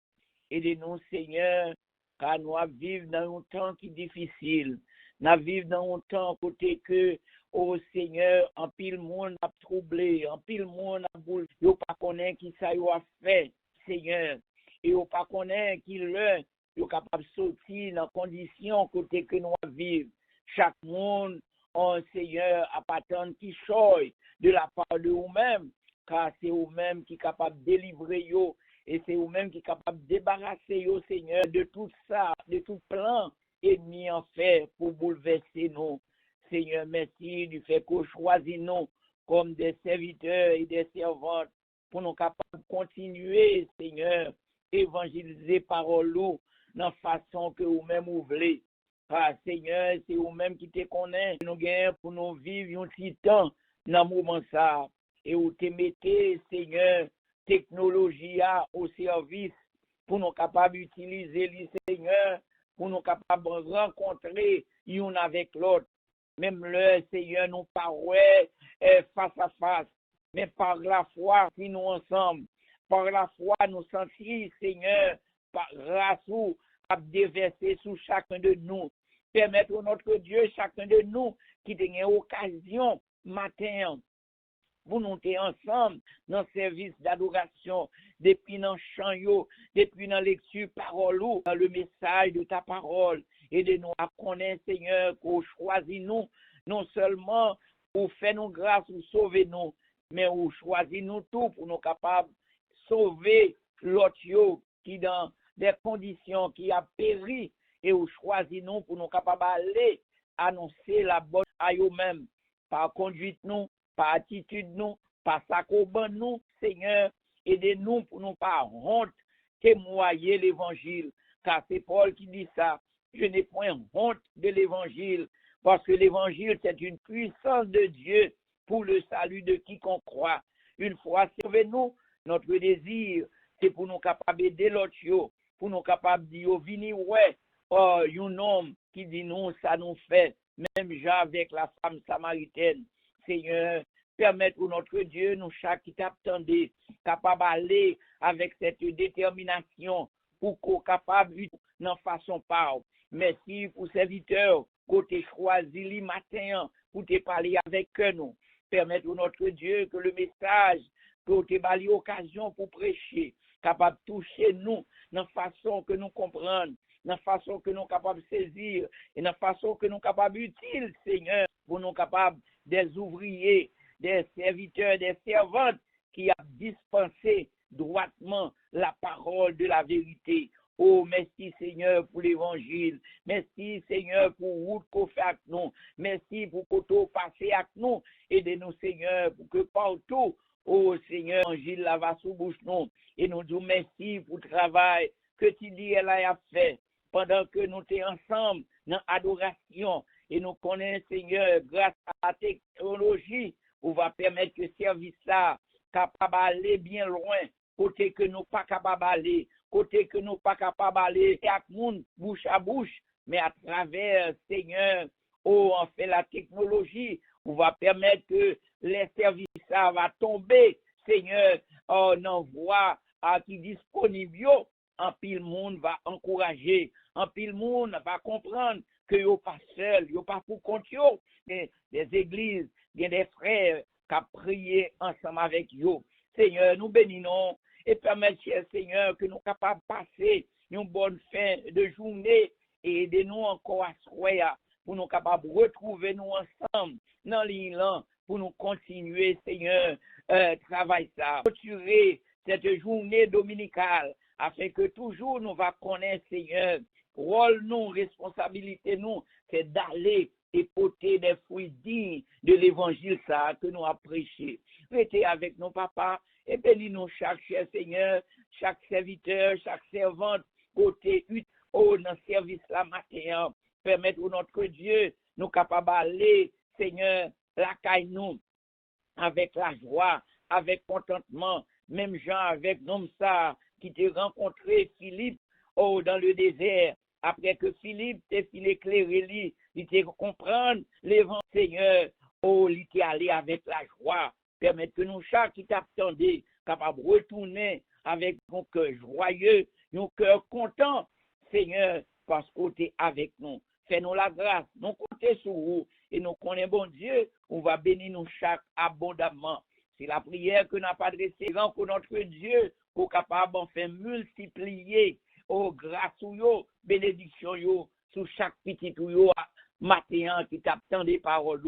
Aidez-nous, Seigneur, car nous vivons dans un temps qui est difficile. Nous vivons dans un temps côté que, oh Seigneur, en pile monde a troublé, en pile monde a boule. Yo pas connaît qui ça yo a fait, Seigneur. Et yo pas connaît qui le yo capable sortir dans conditions côté que nous vivons. Chaque monde, oh Seigneur, a pas tant qui choix de la part de vous-même, car c'est vous-même qui est capable de délivrer yo, et c'est vous-même qui est capable de débarrasser yo, Seigneur, de tout ça, de tout plan ennemi en fait pour bouleverser nous. Seigneur, merci du fait qu'on choisit nous comme des serviteurs et des servantes pour nous capables de continuer, Seigneur, évangéliser parole dans la façon que vous-même vous voulez. Ah, Seigneur, c'est vous-même qui te connaît. Nous gagnons pour nous vivre un petit temps dans le moment ça. Et vous te mettez, Seigneur, technologie au service pour nous capables d'utiliser les Seigneur, pour nous capables de rencontrer l'un avec l'autre. Même le Seigneur nous paraît face à face, mais par la foi, si nous ensemble, par la foi, nous sentir, Seigneur, par grâce à déverser sur chacun de nous. Permettre notre Dieu, chacun de nous, qui ait une occasion matin, pour nous être ensemble dans le service d'adoration, depuis dans le chant, depuis dans la lecture parole, dans le message de ta parole, et de nous à connaître, Seigneur, qu'on choisit nous, non seulement pour faire nous grâce ou sauver nous, mais ou choisit nous tout pour nous capables de sauver l'autre qui dans des conditions qui a péri, et ou choisit nous pour nous capables d'aller annoncer la bonne à eux-mêmes, par conduite nous, par attitude nous, par sacoban nous, Seigneur, aidez-nous pour nous pas honte témoigner l'évangile, car c'est Paul qui dit ça, je n'ai point honte de l'évangile, parce que l'évangile c'est une puissance de Dieu pour le salut de quiconque croit. Une fois sauvés-nous, notre désir, c'est pour nous capables d'aider l'autre, pour nous capables de dire, vini, ouais, oh, un homme qui dit non, ça nous fait, même Jean avec la femme samaritaine. Seigneur, permettre notre Dieu, nous chaque qui t'attendait, capable d'aller avec cette détermination pour qu'on capable de façon par. Merci pour serviteurs, côté choisi le matin pour te parler avec nous. Permettre notre Dieu que le message, que tu as l'occasion pour prêcher, capable de toucher nous dans façon que nous comprenons, dans façon que nous capables de saisir, et dans façon que nous capables utiles, Seigneur, pour nous capables des ouvriers, des serviteurs, des servantes qui a dispensé droitement la parole de la vérité. Oh, merci Seigneur pour l'évangile. Merci Seigneur pour route qu'on fait avec nous. Merci pour qu'on passe avec nous. Aidez-nous Seigneur pour que partout, oh Seigneur, l'évangile là va sous bouche nous. Et nous disons merci pour le travail que tu dis elle a fait pendant que nous sommes ensemble dans l'adoration. Et nous connaissons Seigneur, grâce à la technologie, on va permettre que ce service-là capable d'aller bien loin, côté que nous pas capable d'aller, côté que nous pas capable d'aller avec monde bouche à bouche, mais à travers Seigneur, oh, on fait la technologie, on va permettre que les services ça va tomber, Seigneur, on envoie à qui disponible, en pile monde va encourager, en pile monde va comprendre que yo pas seul, yo pas pour compte yo, des églises, des frères qui ont prié ensemble avec yo. Seigneur, nous bénissons et permettez, cher Seigneur, que nous soyons capables de passer une bonne fin de journée et aidez-nous encore à soir pour nous capables de retrouver nous ensemble dans l'île pour nous continuer, Seigneur, travail ça. Clôturer cette journée dominicale afin que toujours nous va connaître, Seigneur, rôle nous, responsabilité nous, c'est d'aller et porter des fruits dignes de l'évangile ça que nous avons prêché. Restez avec nos papas et bénis-nous chaque cher Seigneur, chaque serviteur, chaque servante, côté dans le service la matin. Permettre notre Dieu, nous capables d'aller, Seigneur, la caille nous, avec la joie, avec contentement, même Jean avec nous ça, qui t'a rencontré Philippe, dans le désert, après que Philippe t'ait fait éclairer, il t'a comprendre l'évangile, Seigneur, il t'est allé avec la joie. Permettre que nous, chaque qui t'attendait, capable de retourner avec un cœur joyeux, un cœur content, Seigneur, parce que tu es avec nous. Fais-nous la grâce, nous comptons sur vous, et nous connaissons, bon Dieu, on va bénir nous chaque abondamment. C'est la prière que nous avons adressée pour notre Dieu, pour capable de faire multiplier, grâce ou yo, bénédiction yo, sur chaque petit ou yo, matin qui t'attend des paroles.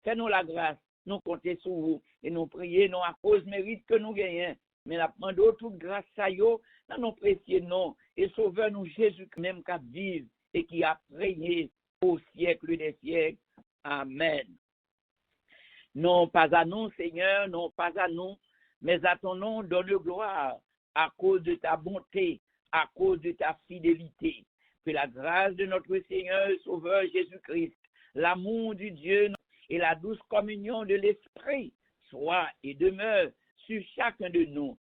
Fais-nous la grâce, nous comptons sur vous, et nous prions, non à cause mérite que nous gagnons, mais nous demandons toute grâce à yo, dans nos précieux noms, et sauveur nous Jésus même qui vive et qui a régné au siècle des siècles. Amen. Non pas à nous, Seigneur, non pas à nous, mais à ton nom donne gloire à cause de ta bonté, à cause de ta fidélité. Que la grâce de notre Seigneur Sauveur Jésus-Christ, l'amour du Dieu et la douce communion de l'Esprit soit et demeure sur chacun de nous.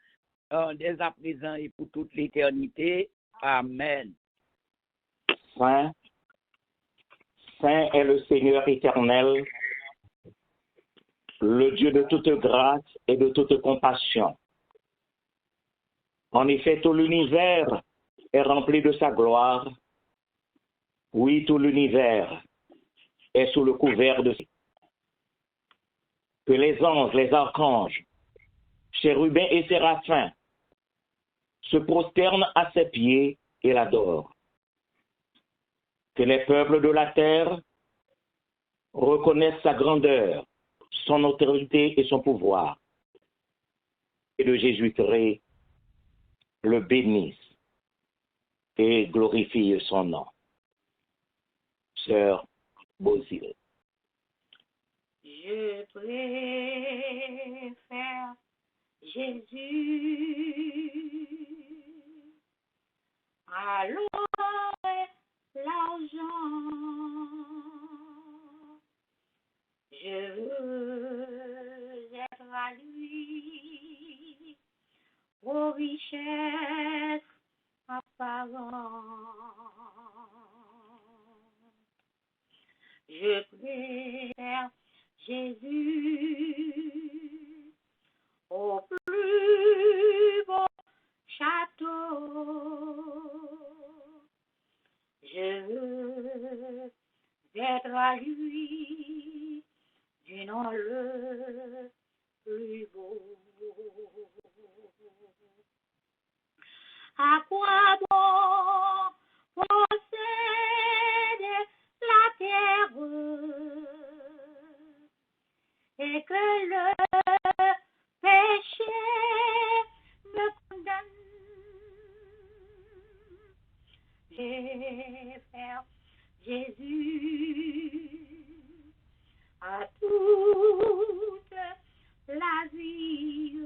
dès à présent et pour toute l'éternité. Amen. Saint, Saint est le Seigneur éternel, le Dieu de toute grâce et de toute compassion. En effet, tout l'univers est rempli de sa gloire. Oui, tout l'univers est sous le couvert de que les anges, les archanges, chérubins et séraphins se prosternent à ses pieds et l'adorent. Que les peuples de la terre reconnaissent sa grandeur, son autorité et son pouvoir. Et de Jésus-Christ le bénisse et glorifie son nom. Sœur Bozil. Je préfère Jésus à l'or et l'argent. Je veux être à lui aux richesses apparentes. Je préfère Jésus au plus beau château. Je veux être à lui du nom le plus beau. À quoi bon posséder la terre et que le péché me condamne? J'ai fait Jésus à toute la vie,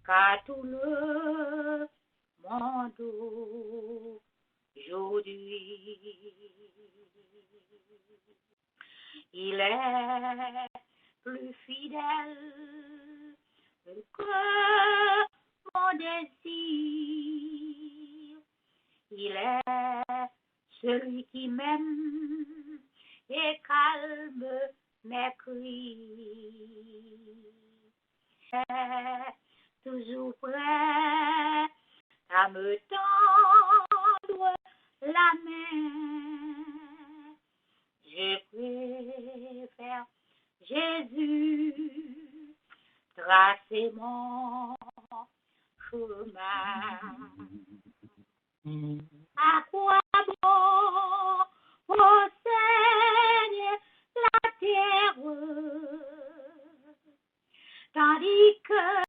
car tout le monde aujourd'hui, il est plus fidèle que mon désir. Il est celui qui m'aime et calme mes cris. Est toujours prêt à me tendre la main. Je préfère Jésus tracer mon chemin.